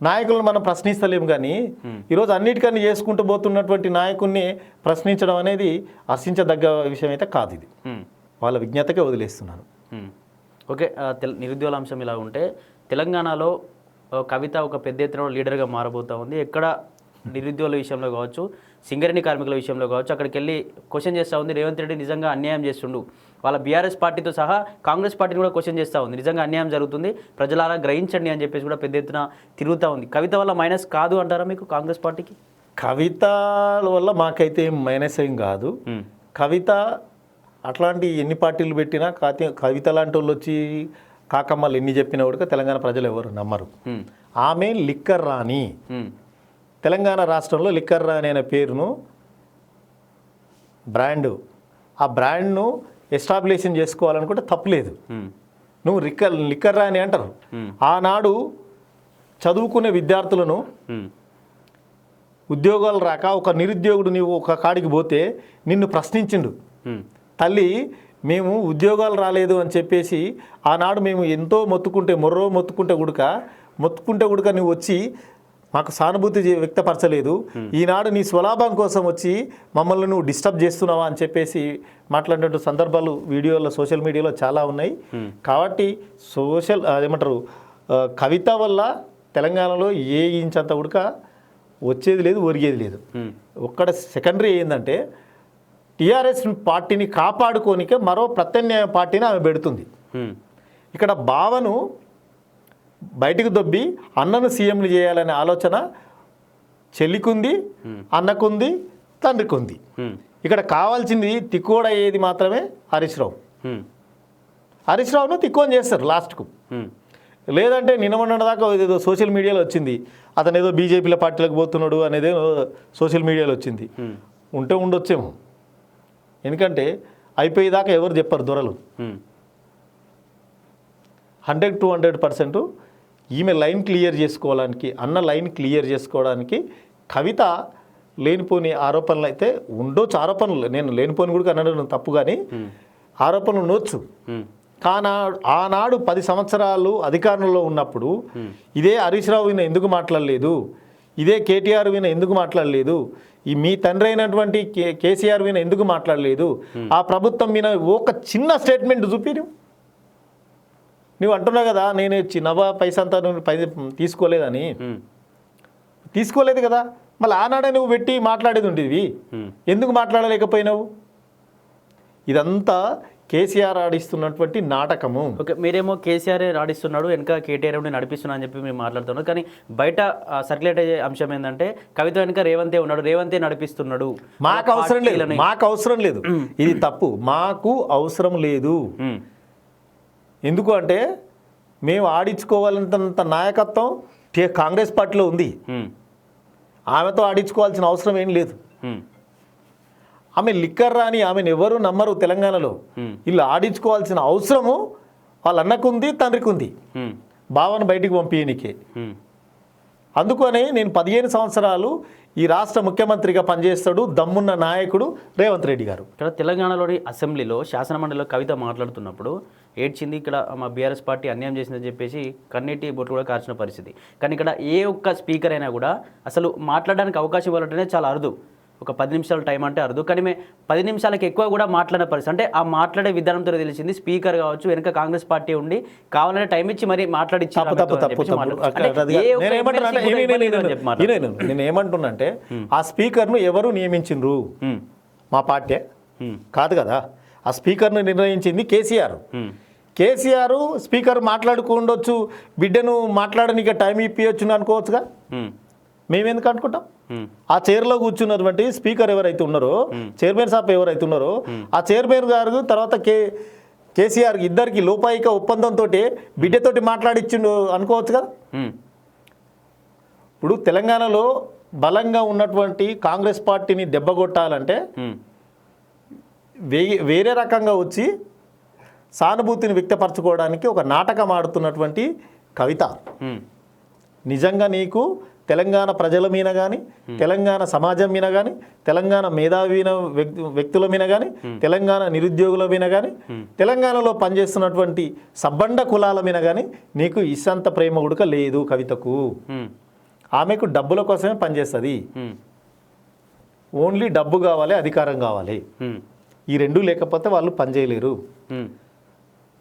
నాయకులను మనం ప్రశ్నిస్తలేము? కానీ ఈరోజు అన్నిటికన్నా చేసుకుంటూ పోతున్నటువంటి నాయకుడిని ప్రశ్నించడం అనేది హర్షించదగ్గ విషయం అయితే కాదు. ఇది వాళ్ళ విజ్ఞతకే వదిలేస్తున్నాను. ఓకే, నిరుద్యోగ అంశం ఇలా ఉంటే తెలంగాణలో కవిత ఒక పెద్ద ఎత్తున లీడర్గా మారబోతూ ఉంది. ఎక్కడ నిరుద్యోగుల విషయంలో కావచ్చు, సింగరేణి కార్మికుల విషయంలో కావచ్చు, అక్కడికి వెళ్ళి క్వశ్చన్ చేస్తూ ఉంది. రేవంత్ రెడ్డి నిజంగా అన్యాయం చేస్తుండు, వాళ్ళ బీఆర్ఎస్ పార్టీతో సహా కాంగ్రెస్ పార్టీని కూడా క్వశ్చన్ చేస్తూ ఉంది. నిజంగా అన్యాయం జరుగుతుంది, ప్రజలారా గ్రహించండి అని చెప్పేసి కూడా పెద్ద ఎత్తున తిరుగుతూ ఉంది. కవిత వల్ల మైనస్ కాదు అంటారా మీకు కాంగ్రెస్ పార్టీకి? కవిత వల్ల మాకైతే మైనస్ ఏం కాదు. కవిత అట్లాంటి ఎన్ని పార్టీలు పెట్టినా కవిత లాంటి వాళ్ళు వచ్చి కాకమ్మలు ఎన్ని చెప్పినా కూడా తెలంగాణ ప్రజలు ఎవరు నమ్మరు. ఆమె లిక్కర్ రాణి. తెలంగాణ రాష్ట్రంలో లిక్కర్ రాణి అనే పేరును బ్రాండ్, ఆ బ్రాండ్ను ఎస్టాబ్లిషన్ చేసుకోవాలనుకుంటే తప్పులేదు. నువ్వు లిక్కర్ రాణి అంటారు. ఆనాడు చదువుకునే విద్యార్థులను ఉద్యోగాలు రాక ఒక నిరుద్యోగుడు నీవు ఒక కాడికి పోతే నిన్ను ప్రశ్నించిండు. తల్లి మేము ఉద్యోగాలు రాలేదు అని చెప్పేసి ఆనాడు మేము ఎంతో మొత్తుకుంటే గుడక నువ్వు వచ్చి మాకు సానుభూతి వ్యక్తపరచలేదు. ఈనాడు నీ స్వలాభం కోసం వచ్చి మమ్మల్ని నువ్వు డిస్టర్బ్ చేస్తున్నావా అని చెప్పేసి మాట్లాడినట్టు సందర్భాలు వీడియోలో సోషల్ మీడియాలో చాలా ఉన్నాయి. కాబట్టి ఏమంటారు, కవిత వల్ల తెలంగాణలో ఏ ఇంచంత ఉడక వచ్చేది లేదు, ఒరిగేది లేదు. ఒక్కడ సెకండరీ ఏంటంటే టీఆర్ఎస్ పార్టీని కాపాడుకోనికే మరో ప్రత్యామ్నాయ పార్టీని ఆమె పెడుతుంది. ఇక్కడ బావను బయటకు దొబ్బి అన్నను సీఎంలు చేయాలనే ఆలోచన చెల్లికుంది, అన్నకుంది, తండ్రికి. ఇక్కడ కావాల్సింది తిక్కువడ అయ్యేది మాత్రమే హరీష్ రావును తిక్కువని చేస్తారు లాస్ట్కు. లేదంటే నిన్న దాకా ఏదో సోషల్ మీడియాలో వచ్చింది, అతను ఏదో బీజేపీల పార్టీలకు పోతున్నాడు అనేది సోషల్ మీడియాలో వచ్చింది. ఉండొచ్చేమో, ఎందుకంటే అయిపోయేదాకా ఎవరు చెప్పారు దొరలు. 100% ఈమె లైన్ క్లియర్ చేసుకోవడానికి, అన్న లైన్ క్లియర్ చేసుకోవడానికి కవిత లేనిపోని ఆరోపణలు అయితే ఉండొచ్చు. ఆరోపణలు నేను లేనిపోని కూడా అనడం తప్పు, కానీ ఆరోపణలు ఉండొచ్చు. ఆనాడు 10 సంవత్సరాలు అధికారంలో ఉన్నప్పుడు ఇదే హరీష్ రావు విన ఎందుకు మాట్లాడలేదు, ఇదే కేటీఆర్ విన ఎందుకు మాట్లాడలేదు, ఈ మీ తండ్రి అయినటువంటి కేసీఆర్ విన ఎందుకు మాట్లాడలేదు, ఆ ప్రభుత్వం మీద ఒక చిన్న స్టేట్మెంట్ చూపి నువ్వు అంటున్నావు కదా నేను చిన్నవా పైసంతా తీసుకోలేదని. తీసుకోలేదు కదా, మళ్ళీ ఆనాడే నువ్వు పెట్టి మాట్లాడేది ఉండేవి, ఎందుకు మాట్లాడలేకపోయినావు? ఇదంతా కేసీఆర్ ఆడిస్తున్నటువంటి నాటకము. ఓకే, మీరేమో కేసీఆర్ ఆడిస్తున్నాడు, వెనక కేటీఆర్ నడిపిస్తున్నా అని చెప్పి మేము మాట్లాడుతున్నాడు. కానీ బయట సర్క్యులేట్ అయ్యే అంశం ఏంటంటే కవిత వెనక రేవంతే ఉన్నాడు, రేవంతే నడిపిస్తున్నాడు. మాకు అవసరం లేదు, ఇది తప్పు. మాకు అవసరం లేదు. ఎందుకు అంటే మేము ఆడించుకోవాలంత నాయకత్వం కాంగ్రెస్ పార్టీలో ఉంది. ఆమెతో ఆడించుకోవాల్సిన అవసరం ఏం లేదు. ఆమె లిక్కర్ రాని, ఆమెను ఎవరు నమ్మరు తెలంగాణలో. వీళ్ళు ఆడించుకోవాల్సిన అవసరము వాళ్ళ అన్నకుంది, తండ్రికి ఉంది, భావన బయటికి పంపించనికే. అందుకనే నేను 15 సంవత్సరాలు ఈ రాష్ట్ర ముఖ్యమంత్రిగా పనిచేస్తాడు దమ్మున్న నాయకుడు రేవంత్ రెడ్డి గారు. ఇక్కడ తెలంగాణలోని అసెంబ్లీలో శాసనమండలిలో కవిత మాట్లాడుతున్నప్పుడు ఏడ్చింది. ఇక్కడ మా బీఆర్ఎస్ పార్టీ అన్యాయం చేసిందని చెప్పేసి కన్నీటి బొట్లు కూడా కార్చిన పరిస్థితి. కానీ ఇక్కడ ఏ ఒక్క స్పీకర్ అయినా కూడా అసలు మాట్లాడడానికి అవకాశం ఇవ్వాలంటేనే చాలా అరుదు. ఒక 10 నిమిషాల టైం అంటే అరుదు, కానీ 10 నిమిషాలకు ఎక్కువ కూడా మాట్లాడిన పరిస్థితి. అంటే ఆ మాట్లాడే విధానంతో తెలిసింది స్పీకర్ కావచ్చు వెనక కాంగ్రెస్ పార్టీ ఉండి కావాలనే టైం ఇచ్చి మరి మాట్లాడించి. నేను ఏమంటున్నా అంటే ఆ స్పీకర్ను ఎవరు నియమించిండ్రు? మా పార్టీ కాదు కదా. ఆ స్పీకర్ను నిర్ణయించింది కేసీఆర్. స్పీకర్ మాట్లాడుకుండొచ్చు, బిడ్డను మాట్లాడడానికి టైం ఇప్పించచ్చు అనుకోవచ్చుగా. మేమెందుకు అనుకుంటాం? ఆ చైర్లో కూర్చున్నటువంటి స్పీకర్ ఎవరైతే ఉన్నారో, చైర్మన్ సాబ్ ఎవరైతే ఉన్నారో, ఆ చైర్మన్ గారు తర్వాత కేసీఆర్ ఇద్దరికి లోపాయిక ఒప్పందంతో బిడ్డతోటి మాట్లాడిచ్చిండు అనుకోవచ్చు కదా. ఇప్పుడు తెలంగాణలో బలంగా ఉన్నటువంటి కాంగ్రెస్ పార్టీని దెబ్బగొట్టాలంటే వేరే రకంగా వచ్చి సానుభూతిని వ్యక్తపరచుకోవడానికి ఒక నాటకం ఆడుతున్నటువంటి కవిత. నిజంగా నీకు తెలంగాణ ప్రజల మీద కానీ, తెలంగాణ సమాజం మీద కానీ, తెలంగాణ మేధావీన వ్యక్తుల మీద కానీ, తెలంగాణ నిరుద్యోగుల మీద కానీ, తెలంగాణలో పనిచేస్తున్నటువంటి సబ్బండ కులాల మీద కానీ నీకు ఇసంత ప్రేమ ఉడక లేదు కవితకు. ఆమెకు డబ్బుల కోసమే పనిచేస్తుంది. ఓన్లీ డబ్బు కావాలి, అధికారం కావాలి. ఈ రెండూ లేకపోతే వాళ్ళు పనిచేయలేరు.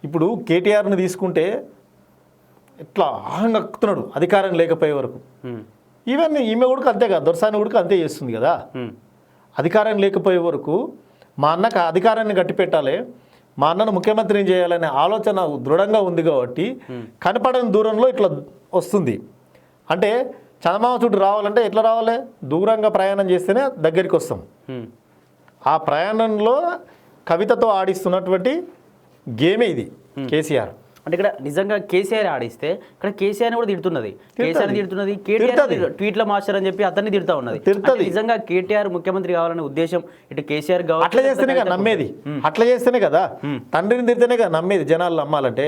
ఇప్పుడు కేటీఆర్ని తీసుకుంటే ఇట్లా ఆహంగక్కుతున్నాడు అధికారం లేకపోయే వరకు. ఈవెన్ ఈమె కూడా అంతే కదా, దొరసాని కూడా అంతే చేస్తుంది కదా. అధికారం లేకపోయే వరకు మా అన్నకు అధికారాన్ని గట్టిపెట్టాలి, మా అన్నను ముఖ్యమంత్రిని చేయాలనే ఆలోచన దృఢంగా ఉంది కాబట్టి కనపడని దూరంలో ఇట్లా వస్తుంది. అంటే చందమామ చుట్టూ రావాలంటే ఎట్లా రావాలి? దూరంగా ప్రయాణం చేస్తేనే దగ్గరికి వస్తాం. ఆ ప్రయాణంలో కవితతో ఆడిస్తున్నటువంటి గేమే ఇది కేసీఆర్. అంటే ఇక్కడ నిజంగా కేసీఆర్ ఆడిస్తే ఇక్కడ కేసీఆర్ కూడా తిడుతున్నది, కేసీఆర్ తిడుతున్నది, కేటీఆర్ ట్వీట్ల మాస్టర్ అని చెప్పి అతన్ని తిడుతూ ఉన్నది. నిజంగా కేటీఆర్ ముఖ్యమంత్రి కావాలనే ఉద్దేశం ఇటు కేసీఆర్ కావాలి. అట్లా చేస్తేనే కదా నమ్మేది, అట్లా చేస్తేనే కదా తండ్రిని తిడితేనే కదా నమ్మేది. జనాలు నమ్మాలంటే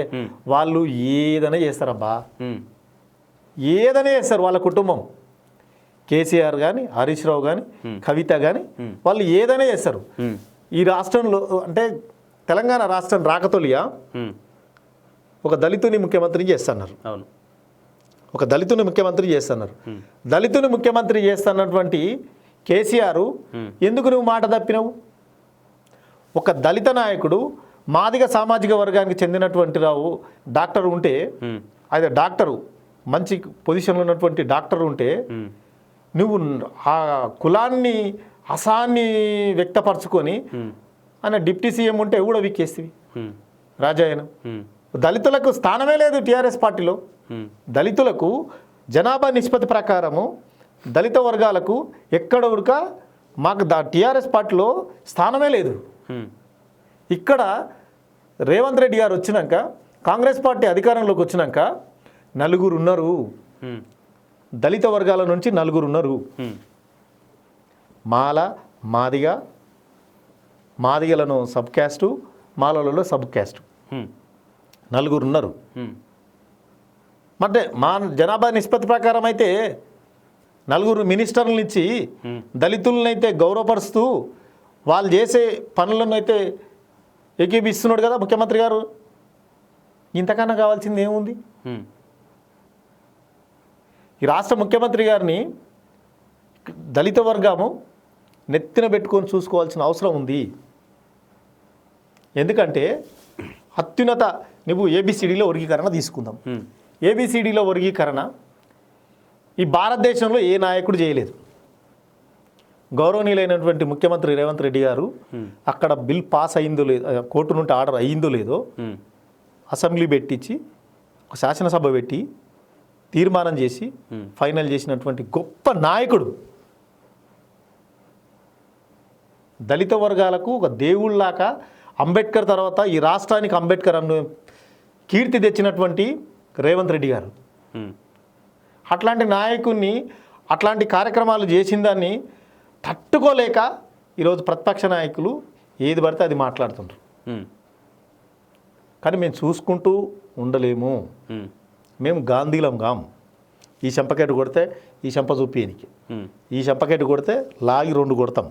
వాళ్ళు ఏదైనా చేస్తారబ్బా, ఏదైనా చేస్తారు. వాళ్ళ కుటుంబం కేసీఆర్ కానీ, హరీష్ రావు కానీ, కవిత కానీ వాళ్ళు ఏదైనా చేస్తారు. ఈ రాష్ట్రంలో అంటే తెలంగాణ రాష్ట్రం రాకతోలియా ఒక దళితుని ముఖ్యమంత్రి చేస్తున్నారు. అవును, ఒక దళితుని ముఖ్యమంత్రి చేస్తున్నారు. దళితుని ముఖ్యమంత్రి చేస్తున్నటువంటి కేసీఆర్ ఎందుకు నువ్వు మాట తప్పినవు? ఒక దళిత నాయకుడు మాదిగ సామాజిక వర్గానికి చెందినటువంటి రావు డాక్టర్ ఉంటే, అదే డాక్టరు మంచి పొజిషన్లో ఉన్నటువంటి డాక్టర్ ఉంటే నువ్వు ఆ కులాన్ని అసాన్ని వ్యక్తపరచుకొని ఆయన డిప్యూటీ సీఎం ఉంటే కూడా వీకేస్తేవి రాజాయన. దళితులకు స్థానమే లేదు టీఆర్ఎస్ పార్టీలో. దళితులకు జనాభా నిష్పత్తి ప్రకారము దళిత వర్గాలకు ఎక్కడ ఉడక మాకు టీఆర్ఎస్ పార్టీలో స్థానమే లేదు. ఇక్కడ రేవంత్ రెడ్డి గారు వచ్చినాక, కాంగ్రెస్ పార్టీ అధికారంలోకి వచ్చినాక నలుగురు ఉన్నారు, దళిత వర్గాల నుంచి నలుగురు ఉన్నారు. మాల, మాదిగ, మాదిగలను సబ్ క్యాస్టు, మాలలలో సబ్ క్యాస్టు నలుగురు ఉన్నారు. అంటే మా జనాభా నిష్పత్తి ప్రకారం అయితే నలుగురు మినిస్టర్లను ఇచ్చి దళితులను అయితే గౌరవపరుస్తూ వాళ్ళు చేసే పనులను అయితే ఏకీపిస్తున్నాడు కదా ముఖ్యమంత్రి గారు. ఇంతకన్నా కావాల్సింది ఏముంది? ఈ రాష్ట్ర ముఖ్యమంత్రి గారిని దళిత వర్గము నెత్తిన పెట్టుకొని చూసుకోవాల్సిన అవసరం ఉంది. ఎందుకంటే అత్యున్నత నువ్వు ఏబిసిడిలో వర్గీకరణ తీసుకుందాం. ఏబిసిడిలో వర్గీకరణ ఈ భారతదేశంలో ఏ నాయకుడు చేయలేదు. గౌరవనీయులైనటువంటి ముఖ్యమంత్రి రేవంత్ రెడ్డి గారు అక్కడ బిల్ పాస్ అయిందో లేదో, కోర్టు నుండి ఆర్డర్ అయ్యిందో లేదో, అసెంబ్లీ పెట్టించి ఒక శాసనసభ పెట్టి తీర్మానం చేసి ఫైనల్ చేసినటువంటి గొప్ప నాయకుడు. దళిత వర్గాలకు ఒక దేవుళ్ళలాగా అంబేద్కర్ తర్వాత ఈ రాష్ట్రానికి అంబేద్కర్ అను కీర్తి తెచ్చినటువంటి రేవంత్ రెడ్డి గారు. అట్లాంటి నాయకుడిని అట్లాంటి కార్యక్రమాలు చేసిన దాన్ని తట్టుకోలేక ఈరోజు ప్రతిపక్ష నాయకులు ఏది పడితే అది మాట్లాడుతుంటారు. కానీ మేము చూసుకుంటూ ఉండలేము. మేము గాంధీలం గాం. ఈ చెంపకెట్టు కొడితే ఈ చెంప చూపియనికి, ఈ చెంపకెట్టు కొడితే లాగి రెండు కొడతాం.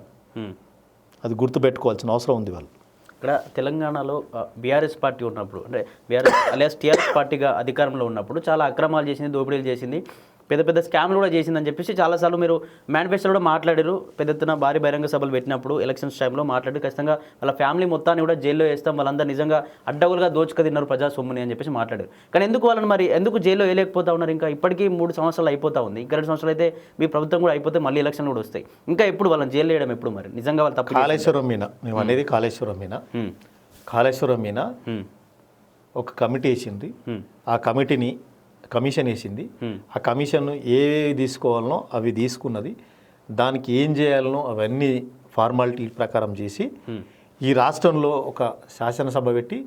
అది గుర్తుపెట్టుకోవాల్సిన అవసరం ఉంది వాళ్ళు. ఇక్కడ తెలంగాణలో బీఆర్ఎస్ పార్టీ ఉన్నప్పుడు, అంటే బీఆర్ఎస్ అలియాస్ టీఆర్ఎస్ పార్టీగా అధికారంలో ఉన్నప్పుడు చాలా అక్రమాలు చేసింది, దోపిడీలు చేసింది, పెద్ద పెద్ద స్కామ్లు కూడా చేసిందని చెప్పేసి చాలాసార్లు మీరు మేనిఫెస్టోలో కూడా మాట్లాడారు. పెద్ద ఎత్తున భారీ బహిరంగ సభలు పెట్టినప్పుడు ఎలక్షన్స్ టైంలో మాట్లాడి ఖచ్చితంగా వాళ్ళ ఫ్యామిలీ మొత్తాన్ని కూడా జైల్లో వేస్తాం, వాళ్ళందరూ నిజంగా అడ్డగులుగా దోచుక తిన్నారు ప్రజా సొమ్ముని అని చెప్పేసి మాట్లాడారు. కానీ ఎందుకు వాళ్ళని మరి ఎందుకు జైల్లో వేయలేకపోతా ఉన్నారు? ఇంకా ఇప్పటికీ 3 సంవత్సరాలు అయిపోతా ఉంది. ఇంకా 2 సంవత్సరాలు అయితే మీ ప్రభుత్వం కూడా అయిపోతే మళ్ళీ ఎలక్షన్లు కూడా వస్తాయి. ఇంకా ఎప్పుడు వాళ్ళని జైల్లో వేయడం ఎప్పుడు? మరి నిజంగా వాళ్ళు తప్పు కాళేశ్వరం మీద మేము అనేది కాళేశ్వరం మీద ఒక కమిటీ వేసింది. ఆ కమిటీని కమిషన్ వేసింది. ఆ కమిషన్ ఏవి తీసుకోవాలనో అవి తీసుకున్నది. దానికి ఏం చేయాలనో అవన్నీ ఫార్మాలిటీ ప్రకారం చేసి ఈ రాష్ట్రంలో ఒక శాసనసభ పెట్టి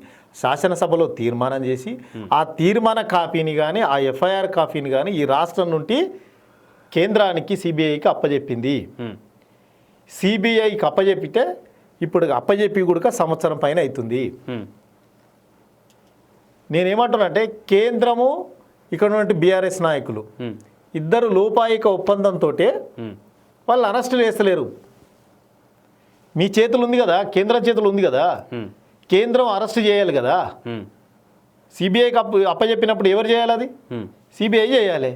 శాసనసభలో తీర్మానం చేసి ఆ తీర్మాన కాపీని కానీ ఆ ఎఫ్ఐఆర్ కాపీని కానీ ఈ రాష్ట్రం నుండి కేంద్రానికి సిబిఐకి అప్పజెప్పింది. సిబిఐకి అప్పజెప్పితే ఇప్పుడు అప్పజెప్పి కూడా సంవత్సరం పైన అవుతుంది. నేనేమంటున్నానంటే కేంద్రము ఇక్కడ ఉన్నటువంటి బీఆర్ఎస్ నాయకులు ఇద్దరు లోపాయిక ఒప్పందంతో వాళ్ళు అరెస్టులు చేస్తలేరు. మీ చేతులు ఉంది కదా, కేంద్రం చేతులు ఉంది కదా, కేంద్రం అరెస్ట్ చేయాలి కదా. సిబిఐకి అప్పచెప్పినప్పుడు ఎవరు చేయాలి? అది సిబిఐ చేయాలి.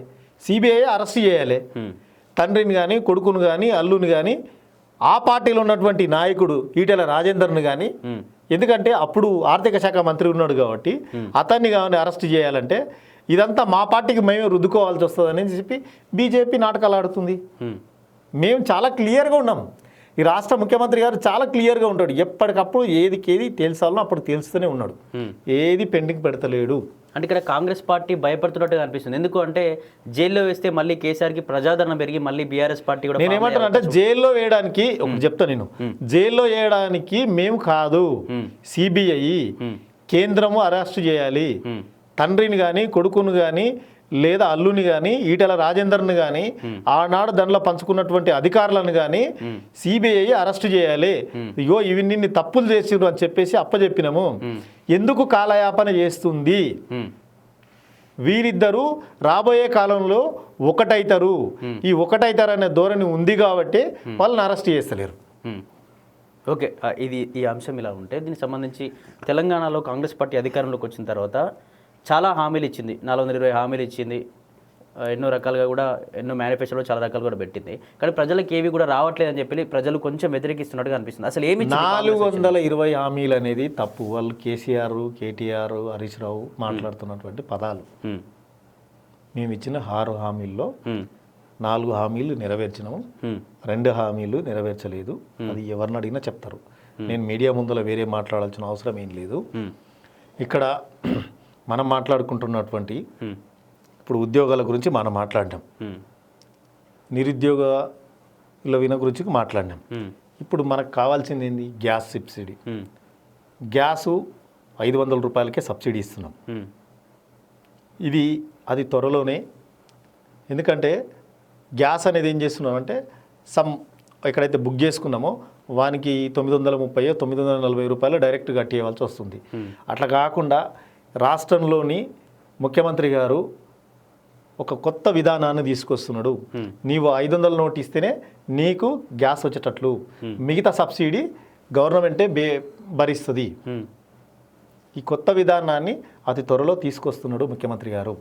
సిబిఐ అరెస్ట్ చేయాలి. తండ్రిని కానీ కొడుకును కానీ అల్లుని కానీ ఆ పార్టీలో ఉన్నటువంటి నాయకుడు ఈటెల రాజేందర్ను కానీ, ఎందుకంటే అప్పుడు ఆర్థిక శాఖ మంత్రి ఉన్నాడు కాబట్టి అతన్ని కానీ అరెస్ట్ చేయాలంటే ఇదంతా మా పార్టీకి మేమే రుద్దుకోవాల్సి వస్తుందని చెప్పి బీజేపీ నాటకాలు ఆడుతుంది. మేము చాలా క్లియర్గా ఉన్నాం. ఈ రాష్ట్ర ముఖ్యమంత్రి గారు చాలా క్లియర్గా ఉంటాడు. ఎప్పటికప్పుడు ఏది తేల్చాలో అప్పుడు తేల్స్తూనే ఉన్నాడు. ఏది పెండింగ్ పెడతలేడు. అంటే ఇక్కడ కాంగ్రెస్ పార్టీ భయపడుతున్నట్టుగా అనిపిస్తుంది. ఎందుకు అంటే జైల్లో వేస్తే మళ్ళీ కేసీఆర్కి ప్రజాదరణ పెరిగి మళ్ళీ బీఆర్ఎస్ పార్టీ కూడా నేనేమంటాను అంటే జైల్లో వేయడానికి చెప్తా నేను, జైల్లో వేయడానికి మేము కాదు, సిబిఐ కేంద్రము అరెస్ట్ చేయాలి. తండ్రిని కానీ కొడుకును కానీ లేదా అల్లుని కానీ ఈటెల రాజేందర్ని కానీ ఆనాడు దానిలో పంచుకున్నటువంటి అధికారులను కానీ సిబిఐ అరెస్ట్ చేయాలి. ఇగో ఇవి నిన్ను తప్పులు చేసిరు అని చెప్పేసి అప్పచెప్పినాము. ఎందుకు కాలయాపన చేస్తుంది? వీరిద్దరూ రాబోయే కాలంలో ఒకటైతారు. ఈ ఒకటైతారు అనే ధోరణి ఉంది కాబట్టి వాళ్ళని అరెస్ట్ చేస్తలేరు. ఓకే, ఈ అంశం ఇలా ఉంటే దీనికి సంబంధించి తెలంగాణలో కాంగ్రెస్ పార్టీ అధికారంలోకి వచ్చిన తర్వాత చాలా హామీలు ఇచ్చింది. 420 హామీలు ఇచ్చింది. ఎన్నో రకాలుగా కూడా ఎన్నో మేనిఫెస్టోలో చాలా రకాలు కూడా పెట్టింది. కానీ ప్రజలకు ఏవి కూడా రావట్లేదని చెప్పి ప్రజలు కొంచెం వ్యతిరేకిస్తున్నట్టుగా అనిపిస్తుంది. అసలు ఏమి 420 హామీలు అనేది తప్పు. వాళ్ళు కేసీఆర్, కేటీఆర్, హరీష్ రావు మాట్లాడుతున్నటువంటి పదాలు. మేము ఇచ్చిన 6 హామీల్లో 4 హామీలు నెరవేర్చినాము, 2 హామీలు నెరవేర్చలేదు. అది ఎవరిని అడిగినా చెప్తారు. నేను మీడియా ముందర వేరే మాట్లాడాల్సిన అవసరం ఏం లేదు. ఇక్కడ మనం మాట్లాడుకుంటున్నటువంటి ఇప్పుడు ఉద్యోగాల గురించి మనం మాట్లాడినాం, నిరుద్యోగుల గురించి మాట్లాడినాం. ఇప్పుడు మనకు కావాల్సింది ఏంది? Gas subsidy. గ్యాసు 500 రూపాయలకే సబ్సిడీ ఇస్తున్నాం. అది త్వరలోనే, ఎందుకంటే గ్యాస్ అనేది ఏం చేస్తున్నాం అంటే ఎక్కడైతే బుక్ చేసుకున్నామో వానికి 930 940 రూపాయలు డైరెక్ట్ కట్టేయవలసి వస్తుంది. అట్లా కాకుండా రాష్ట్రంలోని ముఖ్యమంత్రి గారు ఒక కొత్త విధానాన్ని తీసుకొస్తున్నాడు. నీవు 500 నోట్ ఇస్తేనే నీకు గ్యాస్ వచ్చేటట్లు, మిగతా సబ్సిడీ గవర్నమెంటే భరిస్తుంది. ఈ కొత్త విధానాన్ని అతి త్వరలో తీసుకొస్తున్నాడు ముఖ్యమంత్రి గారు.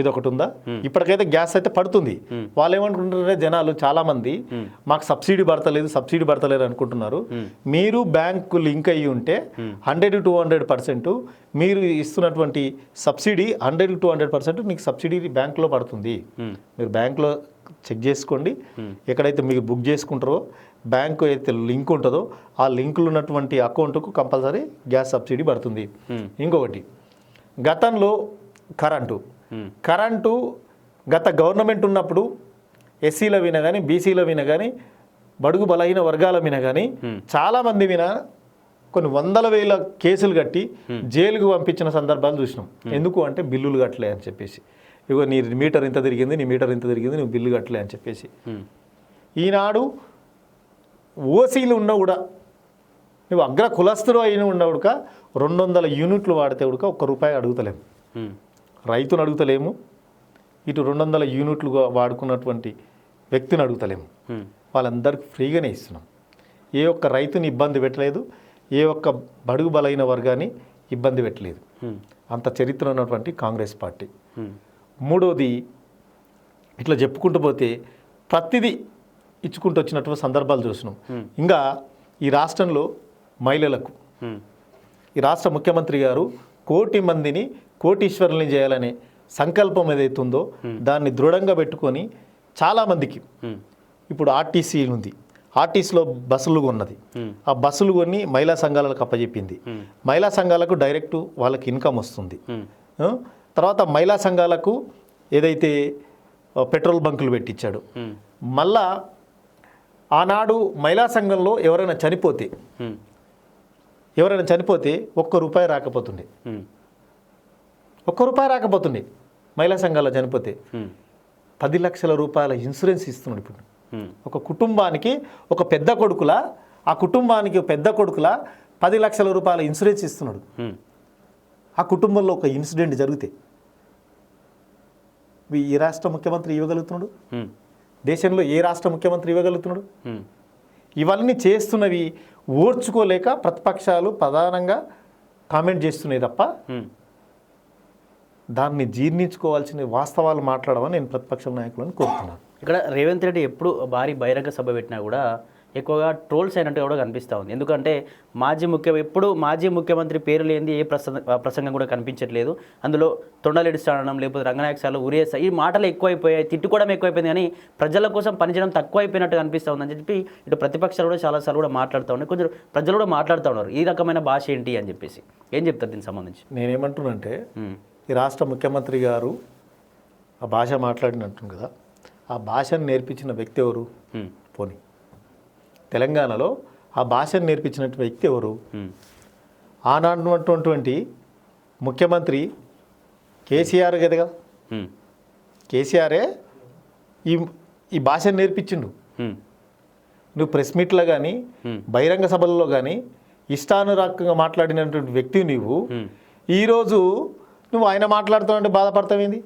ఇదొకటి ఉందా? ఇప్పటికైతే గ్యాస్ అయితే పడుతుంది. వాళ్ళు ఏమనుకుంటున్నారే జనాలు చాలా మంది, మాకు సబ్సిడీ పడతలేదు అనుకుంటున్నారు. మీరు బ్యాంకు లింక్ అయ్యి ఉంటే 100 to 200% మీరు ఇస్తున్నటువంటి సబ్సిడీ 100 to 200% మీకు సబ్సిడీ బ్యాంకులో పడుతుంది. మీరు బ్యాంకులో చెక్ చేసుకోండి. ఎక్కడైతే మీరు బుక్ చేసుకుంటారో బ్యాంకు అయితే లింక్ ఉంటుందో ఆ లింకులు ఉన్నటువంటి అకౌంట్కు కంపల్సరీ గ్యాస్ సబ్సిడీ పడుతుంది. ఇంకొకటి, గతంలో కరెంటు గత గవర్నమెంట్ ఉన్నప్పుడు ఎస్సీల విన కానీ బీసీల విన కానీ బడుగు బలహీన వర్గాల విన కానీ చాలామంది విన కొన్ని 100,000 కేసులు కట్టి జైలుకు పంపించిన సందర్భాలు చూసినాం. ఎందుకు అంటే బిల్లులు కట్టలే అని చెప్పేసి, ఇగో నీ మీటర్ ఇంత తిరిగింది, నువ్వు బిల్లు కట్టలే అని చెప్పేసి. ఈనాడు ఓసీలు ఉన్నా కూడా, నువ్వు అగ్ర కులస్తులు అయిన ఉన్నా కూడా 200 యూనిట్లు వాడితే కూడా ₹1 అడుగుతలేము. రైతును అడుగుతలేము, ఇటు 200 యూనిట్లు వాడుకున్నటువంటి వ్యక్తిని అడుగుతలేము. వాళ్ళందరికీ ఫ్రీగానే ఇస్తున్నాం. ఏ ఒక్క రైతుని ఇబ్బంది పెట్టలేదు, ఏ ఒక్క బడుగు బలైన వర్గాన్ని ఇబ్బంది పెట్టలేదు. అంత చరిత్ర ఉన్నటువంటి కాంగ్రెస్ పార్టీ. మూడోది, ఇట్లా చెప్పుకుంటూ పోతే ప్రతిదీ ఇచ్చుకుంటూ వచ్చినటువంటి సందర్భాలు చూసినాం. ఇంకా ఈ రాష్ట్రంలో మహిళలకు ఈ రాష్ట్ర ముఖ్యమంత్రి గారు 1 కోటి మందిని కోటీశ్వరుల్ని చేయాలనే సంకల్పం ఏదైతుందో దాన్ని దృఢంగా పెట్టుకొని చాలామందికి ఇప్పుడు ఆర్టీసీ ఉంది, ఆర్టీసీలో బస్సులు కొన్నది, ఆ బస్సులు కొని మహిళా సంఘాలకు అప్పచెప్పింది. మహిళా సంఘాలకు డైరెక్ట్ వాళ్ళకి ఇన్కమ్ వస్తుంది. తర్వాత మహిళా సంఘాలకు ఏదైతే పెట్రోల్ బంకులు పెట్టించాడు, మళ్ళా ఆనాడు మహిళా సంఘంలో ఎవరైనా చనిపోతే ₹1 రాకపోతుండే, ₹1 రాకపోతుండే. మహిళా సంఘాల్లో చనిపోతే 10 లక్షల రూపాయల ఇన్సూరెన్స్ ఇస్తున్నాడు ఇప్పుడు. ఒక కుటుంబానికి ఒక పెద్ద కొడుకులా, ఆ కుటుంబానికి పెద్ద కొడుకులా 10 లక్షల రూపాయల ఇన్సూరెన్స్ ఇస్తున్నాడు. ఆ కుటుంబంలో ఒక ఇన్సిడెంట్ జరిగితే ఈ రాష్ట్ర ముఖ్యమంత్రి ఇవ్వగలుగుతున్నాడు? దేశంలో ఏ రాష్ట్ర ముఖ్యమంత్రి ఇవ్వగలుగుతున్నాడు? ఇవన్నీ చేస్తున్నవి ఓర్చుకోలేక ప్రతిపక్షాలు ప్రధానంగా కామెంట్ చేస్తున్నాయి తప్ప దాన్ని జీర్ణించుకోవాల్సిన వాస్తవాలు మాట్లాడమని నేను ప్రతిపక్ష నాయకులను కోరుతున్నాను. ఇక్కడ రేవంత్ రెడ్డి ఎప్పుడు భారీ బహిరంగ సభ పెట్టినా కూడా ఎక్కువగా ట్రోల్స్ అయినట్టు కూడా కనిపిస్తూ ఉంది. ఎందుకంటే ఎప్పుడు మాజీ ముఖ్యమంత్రి పేరు లేనిది ఏ ప్రసంగం కూడా కనిపించట్లేదు. అందులో తొండలెడి స్థానం లేకపోతే రంగనాయక సార్లు ఉరేసా ఈ మాటలు ఎక్కువైపోయాయి, తిట్టుకోవడం ఎక్కువైపోయింది, కానీ ప్రజల కోసం పనిచేయడం తక్కువైపోయినట్టు కనిపిస్తూ ఉందని చెప్పి ఇటు ప్రతిపక్షాలు కూడా చాలాసార్లు కూడా మాట్లాడుతూ ఉన్నాయి. కొంచెం ప్రజలు కూడా మాట్లాడుతూ ఉన్నారు ఈ రకమైన భాష ఏంటి అని చెప్పేసి. ఏం చెప్తారు దీనికి సంబంధించి? నేనేమంటున్నానంటే ఈ రాష్ట్ర ముఖ్యమంత్రి గారు ఆ భాష మాట్లాడినట్టు కదా, ఆ భాషను నేర్పించిన వ్యక్తి ఎవరు? పోనీ తెలంగాణలో ఆ భాషను నేర్పించిన వ్యక్తి ఎవరు? ఆనాడున్నటువంటి ముఖ్యమంత్రి కేసీఆర్ కదా. కేసీఆరే ఈ భాషను నేర్పించిండు. నువ్వు ప్రెస్ మీట్లో కానీ బహిరంగ సభల్లో కానీ ఇష్టానురాకంగా మాట్లాడినటువంటి వ్యక్తి నువ్వు ఈరోజు నువ్వు ఆయన మాట్లాడుతావంటే బాధపడతావేంది?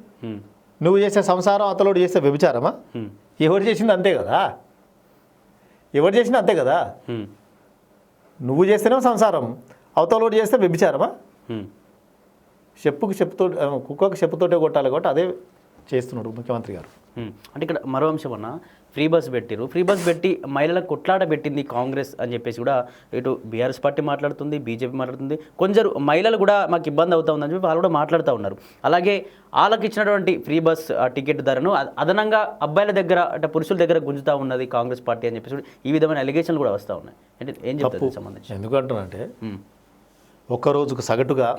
నువ్వు చేసే సంసారం అతలోడు చేసే వ్యభిచారమా? ఎవరు చేసింది అంతే కదా, ఎవరు చేసినా అంతే కదా. నువ్వు చేస్తేనే సంసారం, అవతలోడు చేస్తే వ్యభిచారమా? కుక్కకు చెప్పుతోటే కొట్టాలి కాబట్టి అదే చేస్తున్నాడు ముఖ్యమంత్రి గారు. అంటే ఇక్కడ మరో అంశం అన్న, ఫ్రీ బస్ పెట్టిరు, ఫ్రీ బస్ పెట్టి మహిళలకు కొట్లాట పెట్టింది కాంగ్రెస్ అని చెప్పేసి కూడా ఇటు బీఆర్ఎస్ పార్టీ మాట్లాడుతుంది, బీజేపీ మాట్లాడుతుంది, కొందరు మహిళలు కూడా మాకు ఇబ్బంది అవుతా ఉందని చెప్పి వాళ్ళు కూడా మాట్లాడుతూ ఉన్నారు. అలాగే వాళ్ళకి ఇచ్చినటువంటి ఫ్రీ బస్ టికెట్ ధరను అదనంగా అబ్బాయిల దగ్గర అంటే పురుషుల దగ్గర గుంజుతూ ఉన్నది కాంగ్రెస్ పార్టీ అని చెప్పేసి ఈ విధమైన అలిగేషన్లు కూడా వస్తూ ఉన్నాయి. అంటే ఏం చెప్తారు సంబంధించి? ఎందుకంటున్నానంటే ఒక్కరోజుకు సగటుగా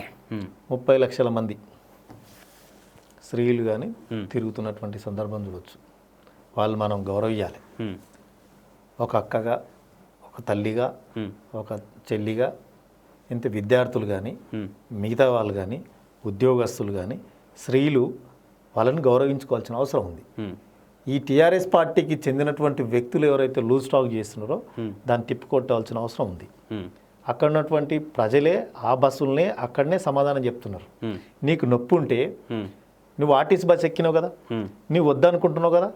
30 లక్షల మంది స్త్రీలు కానీ తిరుగుతున్నటువంటి సందర్భం చూడవచ్చు. వాళ్ళు మనం గౌరవించాలి. ఒక అక్కగా, ఒక తల్లిగా, ఒక చెల్లిగా, ఇంత విద్యార్థులు కానీ మిగతా వాళ్ళు కానీ ఉద్యోగస్తులు కానీ స్త్రీలు వాళ్ళని గౌరవించుకోవాల్సిన అవసరం ఉంది. ఈ టీఆర్ఎస్ పార్టీకి చెందినటువంటి వ్యక్తులు ఎవరైతే లూజ్ టాక్ చేస్తున్నారో దాన్ని తిప్పికొట్టాల్సిన అవసరం ఉంది. అక్కడ ఉన్నటువంటి ప్రజలే ఆ బస్సులనే అక్కడనే సమాధానం చెప్తున్నారు. నీకు నొప్పి ఉంటే నువ్వు ఆర్టీసీ బస్ ఎక్కినావు కదా, నువ్వు వద్దనుకుంటున్నావు కదా,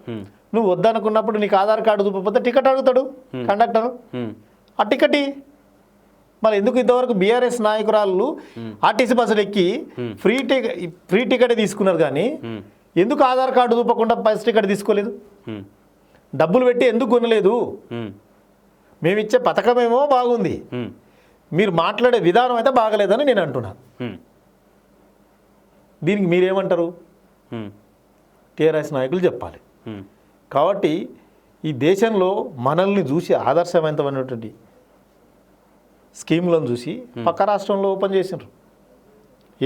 నువ్వు వద్దనుకున్నప్పుడు నీకు ఆధార్ కార్డు చూపకపోతే టికెట్ అడుగుతాడు కండక్టర్, ఆ టికెట్ మరి ఎందుకు ఇంతవరకు బీఆర్ఎస్ నాయకురాళ్ళు ఆర్టీసీ బస్సులు ఎక్కి ఫ్రీ టికెట్ తీసుకున్నారు కానీ ఎందుకు ఆధార్ కార్డు చూపకుండా బస్ టికెట్ తీసుకోలేదు? డబ్బులు పెట్టి ఎందుకు కొనలేదు? మేము ఇచ్చే పథకమేమో బాగుంది, మీరు మాట్లాడే విధానం అయితే బాగలేదని నేను అంటున్నాను. దీనికి మీరేమంటారు? టీఆర్ఎస్ నాయకులు చెప్పాలి. కాబట్టి ఈ దేశంలో మనల్ని చూసి ఆదర్శవంతమైనటువంటి స్కీములను చూసి పక్క రాష్ట్రంలో ఓపెన్ చేసినారు.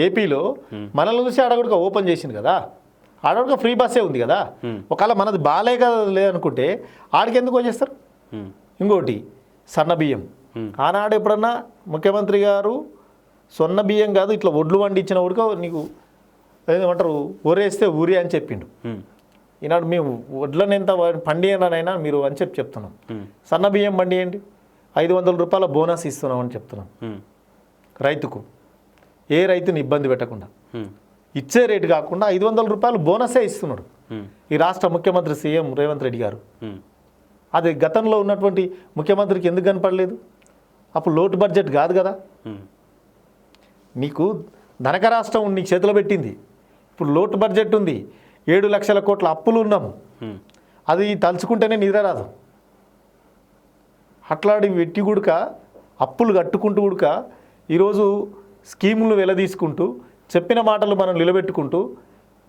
ఏపీలో మనల్ని చూసి ఆడగుడిగా ఓపెన్ చేసింది కదా, ఆడగుడిగా ఫ్రీ బస్సే ఉంది కదా. ఒకవేళ మనది బాలేక లేదనుకుంటే ఆడికి ఎందుకు వచ్చేస్తారు? ఇంకోటి సన్న బియ్యం, ఆనాడు ఎప్పుడన్నా ముఖ్యమంత్రి గారు సొన్న బియ్యం కాదు ఇట్లా ఒడ్లు వండించిన ఉడక నీకు ఏమంటారు ఊరేస్తే ఊరి అని చెప్పిండు. ఈనాడు మేము వడ్లను ఎంత పండియనైనా మీరు అని చెప్తున్నాం. సన్న బియ్యం పండియండి, 500 రూపాయల బోనస్ ఇస్తున్నాం అని చెప్తున్నాం రైతుకు. ఏ రైతుని ఇబ్బంది పెట్టకుండా ఇచ్చే రేటు కాకుండా 500 రూపాయలు బోనసే ఇస్తున్నాడు ఈ రాష్ట్ర ముఖ్యమంత్రి సీఎం రేవంత్ రెడ్డి గారు. అది గతంలో ఉన్నటువంటి ముఖ్యమంత్రికి ఎందుకు కనపడలేదు? అప్పుడు లోటు బడ్జెట్ కాదు కదా. నీకు ధనక రాష్ట్రం నీ చేతిలో పెట్టింది, ఇప్పుడు లోటు బడ్జెట్ ఉంది, 7 లక్షల కోట్ల అప్పులు ఉన్నాము. అది తలుచుకుంటేనే నిద్ర రాదు. అట్లాంటి వెట్టి గుడక అప్పులు కట్టుకుంటూ గుడక ఈరోజు స్కీములు వెలదీసుకుంటూ చెప్పిన మాటలు మనం నిలబెట్టుకుంటూ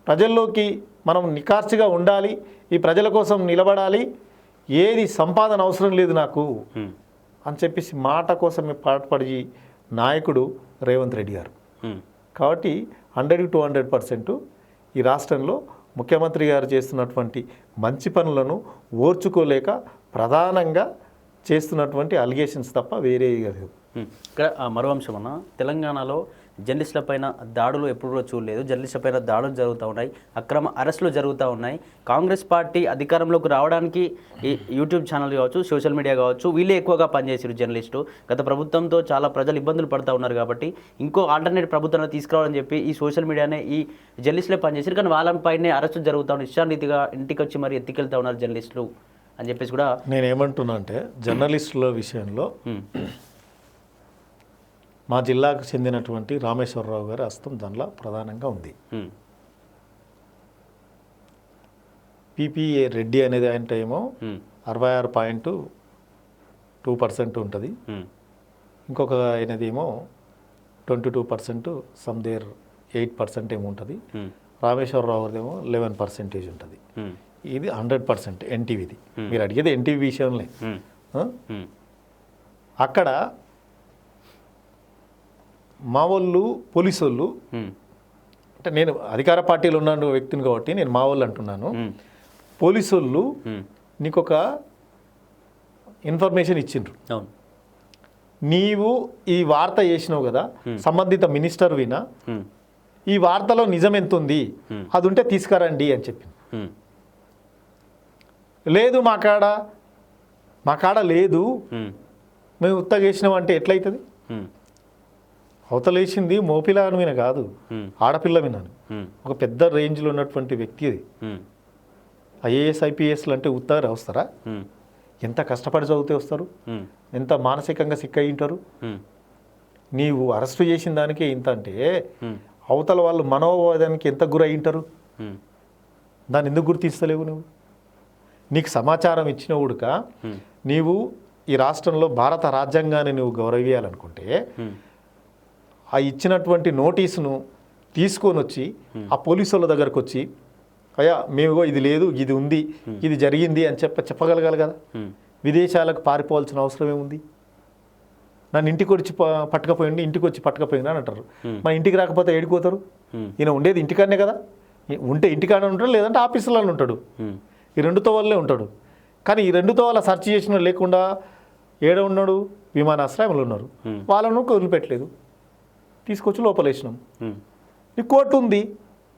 ప్రజల్లోకి మనం నికార్చిగా ఉండాలి, ఈ ప్రజల కోసం నిలబడాలి, ఏది సంపాదన అవసరం లేదు నాకు అని చెప్పేసి మాట కోసమే పాటుపడి నాయకుడు రేవంత్ రెడ్డి గారు. కాబట్టి 100-200% ఈ రాష్ట్రంలో ముఖ్యమంత్రి గారు చేస్తున్నటువంటి మంచి పనులను ఓర్చుకోలేక ప్రధానంగా చేస్తున్నటువంటి అలిగేషన్స్ తప్ప వేరే కాదు. ఇక్కడ మరో అంశం అన్న, తెలంగాణలో జర్నలిస్టుల పైన దాడులు ఎప్పుడు కూడా చూడలేదు. జర్నలిస్టుల పైన దాడులు జరుగుతూ ఉన్నాయి, అక్రమ అరెస్టులు జరుగుతూ ఉన్నాయి. కాంగ్రెస్ పార్టీ అధికారంలోకి రావడానికి ఈ యూట్యూబ్ ఛానల్ కావచ్చు, సోషల్ మీడియా కావచ్చు, వీళ్ళే ఎక్కువగా పనిచేసారు జర్నలిస్టు. గత ప్రభుత్వంతో చాలా ప్రజలు ఇబ్బందులు పడుతూ ఉన్నారు కాబట్టి ఇంకో ఆల్టర్నేట్ ప్రభుత్వాన్ని తీసుకురావాలని చెప్పి ఈ సోషల్ మీడియానే ఈ జర్నలిస్టులే పనిచేసారు. కానీ వాళ్ళపైనే అరెస్టులు జరుగుతూ ఉన్నాయి, ఇష్టారీతిగా ఇంటికి వచ్చి మరి ఎత్తికెళ్తా ఉన్నారు జర్నలిస్టులు అని చెప్పేసి కూడా. నేనేమంటున్నా అంటే జర్నలిస్టుల విషయంలో మా జిల్లాకు చెందినటువంటి రామేశ్వరరావు గారి హస్తం దానిలో ప్రధానంగా ఉంది. పిపిఏ రెడ్డి అనేది అంటే ఏమో 66.2% ఉంటుంది, ఇంకొక అనేది ఏమో 22%, సమ్దేర్ 8% ఏమో ఉంటుంది. రామేశ్వరరావు గారిది ఏమో 11% ఉంటుంది. ఇది 100% ఎన్టీవీది. మీరు అడిగేది ఎన్టీవీ విషయంలో. అక్కడ మా వాళ్ళు పోలీసు వాళ్ళు, అంటే నేను అధికార పార్టీలో ఉన్న వ్యక్తిని కాబట్టి నేను మా వాళ్ళు అంటున్నాను. పోలీసు వాళ్ళు నీకు ఒక ఇన్ఫర్మేషన్ ఇచ్చిండ్రు, నీవు ఈ వార్త చేసినావు కదా, సంబంధిత మినిస్టర్ వినా ఈ వార్తలో నిజం ఎంత ఉంది అది ఉంటే తీసుకురండి అని చెప్పింది. లేదు మా కాడ లేదు, మేము ఉత్తగా వేసినాం అంటే ఎట్లయితుంది? అవతలేసింది మోపిలాను విన కాదు, ఆడపిల్ల వినాను. ఒక పెద్ద రేంజ్లో ఉన్నటువంటి వ్యక్తి అది. ఐఏఎస్ ఐపీఎస్లు అంటే ఉత్తగా వస్తారా? ఎంత కష్టపడి చదివితే వస్తారు, ఎంత మానసికంగా సిక్ అయి ఉంటారు. నీవు అరెస్టు చేసిన దానికే ఇంత అంటే అవతల వాళ్ళు మనోవాదానికి ఎంత గురై ఉంటారు. దాన్ని ఎందుకు గుర్తిస్తలేవు నువ్వు? నీకు సమాచారం ఇచ్చిన ఉడక నీవు ఈ రాష్ట్రంలో భారత రాజ్యాంగాన్ని నువ్వు గౌరవించాలనుకుంటే ఆ ఇచ్చినటువంటి నోటీసును తీసుకొని వచ్చి ఆ పోలీసు వాళ్ళ దగ్గరకు వచ్చి, అయ్యా మేము ఇది లేదు, ఇది ఉంది, ఇది జరిగింది అని చెప్పగలగాలి కదా. విదేశాలకు పారిపోవాల్సిన అవసరం ఏముంది? నన్ను ఇంటికి వచ్చి పట్టుకపోయింది, ఇంటికి వచ్చి పట్టుకపోయింది అని అంటారు. మన ఇంటికి రాకపోతే ఏడిపోతారు? ఈయన ఉండేది ఇంటికాడనే కదా, ఉంటే ఇంటికాడ ఉంటాడు, లేదంటే ఆఫీసులలో ఉంటాడు. ఈ రెండుతో వల్లే ఉంటాడు. కానీ ఈ రెండుతో వల్ల సెర్చ్ చేసిన లేకుండా ఏడ ఉన్నాడు? విమానాశ్రయంలో ఉన్నారు. వాళ్ళను వదిలిపెట్టలేదు, తీసుకొచ్చి లోపలేసినాం. నీ కోర్టు ఉంది,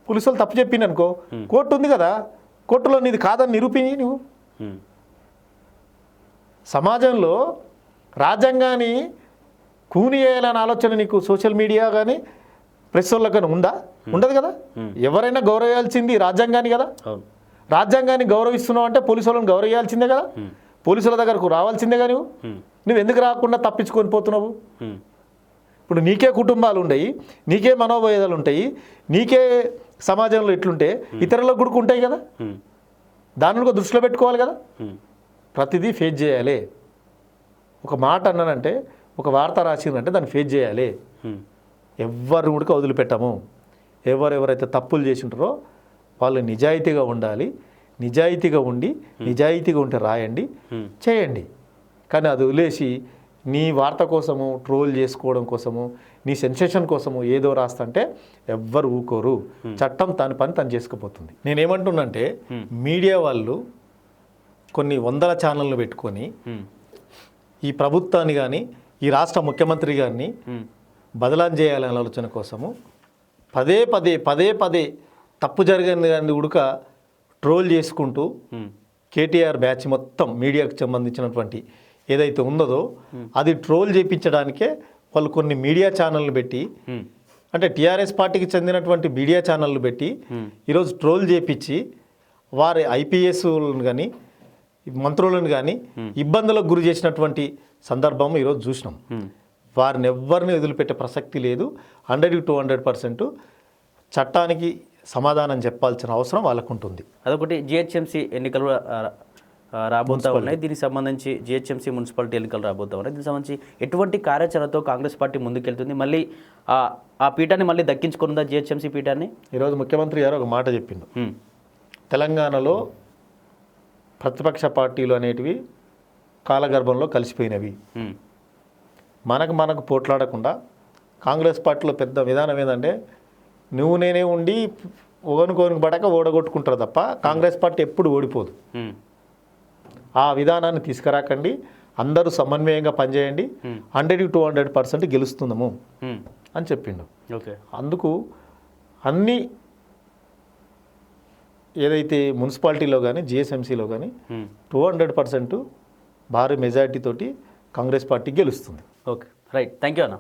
పోలీసులు తప్పు చెప్పింది అనుకో, కోర్టు ఉంది కదా, కోర్టులో నీది కాదని నిరూపించి నువ్వు. సమాజంలో రాజ్యాంగాన్ని కూని చేయాలనే ఆలోచన నీకు సోషల్ మీడియా కానీ ప్రెస్ వాళ్ళకి కానీ ఉండదు కదా. ఎవరైనా గౌరవించాల్సింది రాజ్యాంగాన్ని కదా. రాజ్యాంగాన్ని గౌరవిస్తున్నావు అంటే పోలీసు వాళ్ళని గౌరవించాల్సిందే కదా, పోలీసుల దగ్గరకు రావాల్సిందే కానీ నువ్వు ఎందుకు రాకుండా తప్పించుకొని పోతున్నావు? ఇప్పుడు నీకే కుటుంబాలు ఉన్నాయి, నీకే మనోభేదాలు ఉంటాయి, నీకే సమాజంలో ఇట్లుంటే ఇతరులకు కూడా ఉంటాయి కదా. దానిని కూడా దృష్టిలో పెట్టుకోవాలి కదా. ప్రతిదీ ఫేస్ చేయాలి. ఒక మాట అన్నానంటే, ఒక వార్త రాసిందంటే దాన్ని ఫేస్ చేయాలి. ఎవరు కూడా వదిలిపెట్టము. ఎవరెవరైతే తప్పులు చేసింటారో వాళ్ళు నిజాయితీగా ఉండాలి. నిజాయితీగా ఉంటే రాయండి, చేయండి. కానీ అది వదిలేసి నీ వార్త కోసము, ట్రోల్ చేసుకోవడం కోసము, నీ సెన్సేషన్ కోసము ఏదో రాస్తంటే ఎవ్వరు ఊకోరు. చట్టం తన పని తను చేసుకుపోతుంది. నేనేమంటున్నంటే మీడియా వాళ్ళు కొన్ని వందల ఛానళ్ళు పెట్టుకొని ఈ ప్రభుత్వాన్ని కానీ ఈ రాష్ట్ర ముఖ్యమంత్రి గారిని బదలాం చేయాలనే ఆలోచన కోసము పదే పదే తప్పు జరిగింది కానీ ఉడక ట్రోల్ చేసుకుంటూ కేటీఆర్ బ్యాచ్ మొత్తం మీడియాకు సంబంధించినటువంటి ఏదైతే ఉన్నదో అది ట్రోల్ చేయించడానికే వాళ్ళు కొన్ని మీడియా ఛానళ్ళు పెట్టి, అంటే టీఆర్ఎస్ పార్టీకి చెందినటువంటి మీడియా ఛానళ్ళు పెట్టి ఈరోజు ట్రోల్ చేయించి వారి ఐపీఎస్లను కానీ మంత్రులను కానీ ఇబ్బందులకు గురి చేసినటువంటి సందర్భం ఈరోజు చూసినాం. వారిని ఎవరిని వదిలిపెట్టే ప్రసక్తి లేదు. 100-200% చట్టానికి సమాధానం చెప్పాల్సిన అవసరం వాళ్ళకు ఉంటుంది. అదొకటి. జిహెచ్ఎంసీ ఎన్నికలు రాబోతూ ఉన్నాయి. దీనికి సంబంధించి జిహెచ్ఎంసీ మున్సిపాలిటీ ఎన్నికలు రాబోతూ ఉన్నాయి. దీనికి సంబంధించి ఎటువంటి కార్యాచరణతో కాంగ్రెస్ పార్టీ ముందుకెళ్తుంది? మళ్ళీ ఆ పీఠాన్ని మళ్ళీ దక్కించుకుందా జిహెచ్ఎంసీ పీఠాన్ని? ఈరోజు ముఖ్యమంత్రి గారు ఒక మాట చెప్పిండు, తెలంగాణలో ప్రతిపక్ష పార్టీలు అనేటివి కాలగర్భంలో కలిసిపోయినవి. మనకు పోట్లాడకుండా కాంగ్రెస్ పార్టీలో పెద్ద విధానం ఏంటంటే నువ్వు నేనే ఉండి ఓనుకోనికి పడక ఓడగొట్టుకుంటారు తప్ప కాంగ్రెస్ పార్టీ ఎప్పుడు ఓడిపోదు. ఆ విధానాన్ని తీసుకురాకండి, అందరూ సమన్వయంగా పనిచేయండి, 100 to 200% గెలుస్తున్నాము అని చెప్పిండు. ఓకే. అందుకు అన్ని ఏదైతే మున్సిపాలిటీలో కానీ జిహెచ్ఎంసీలో కానీ 200% భారీ మెజారిటీ తోటి కాంగ్రెస్ పార్టీ గెలుస్తుంది. ఓకే, రైట్, థ్యాంక్ యూ అన్న.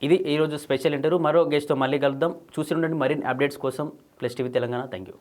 ఇది ఈరోజు స్పెషల్ ఇంటర్వ్యూ. మరో గెస్ట్తో మళ్ళీ కలుద్దాం. చూసి ఉండండి మరిన్ని అప్డేట్స్ కోసం plus TV Telangana. Thank you.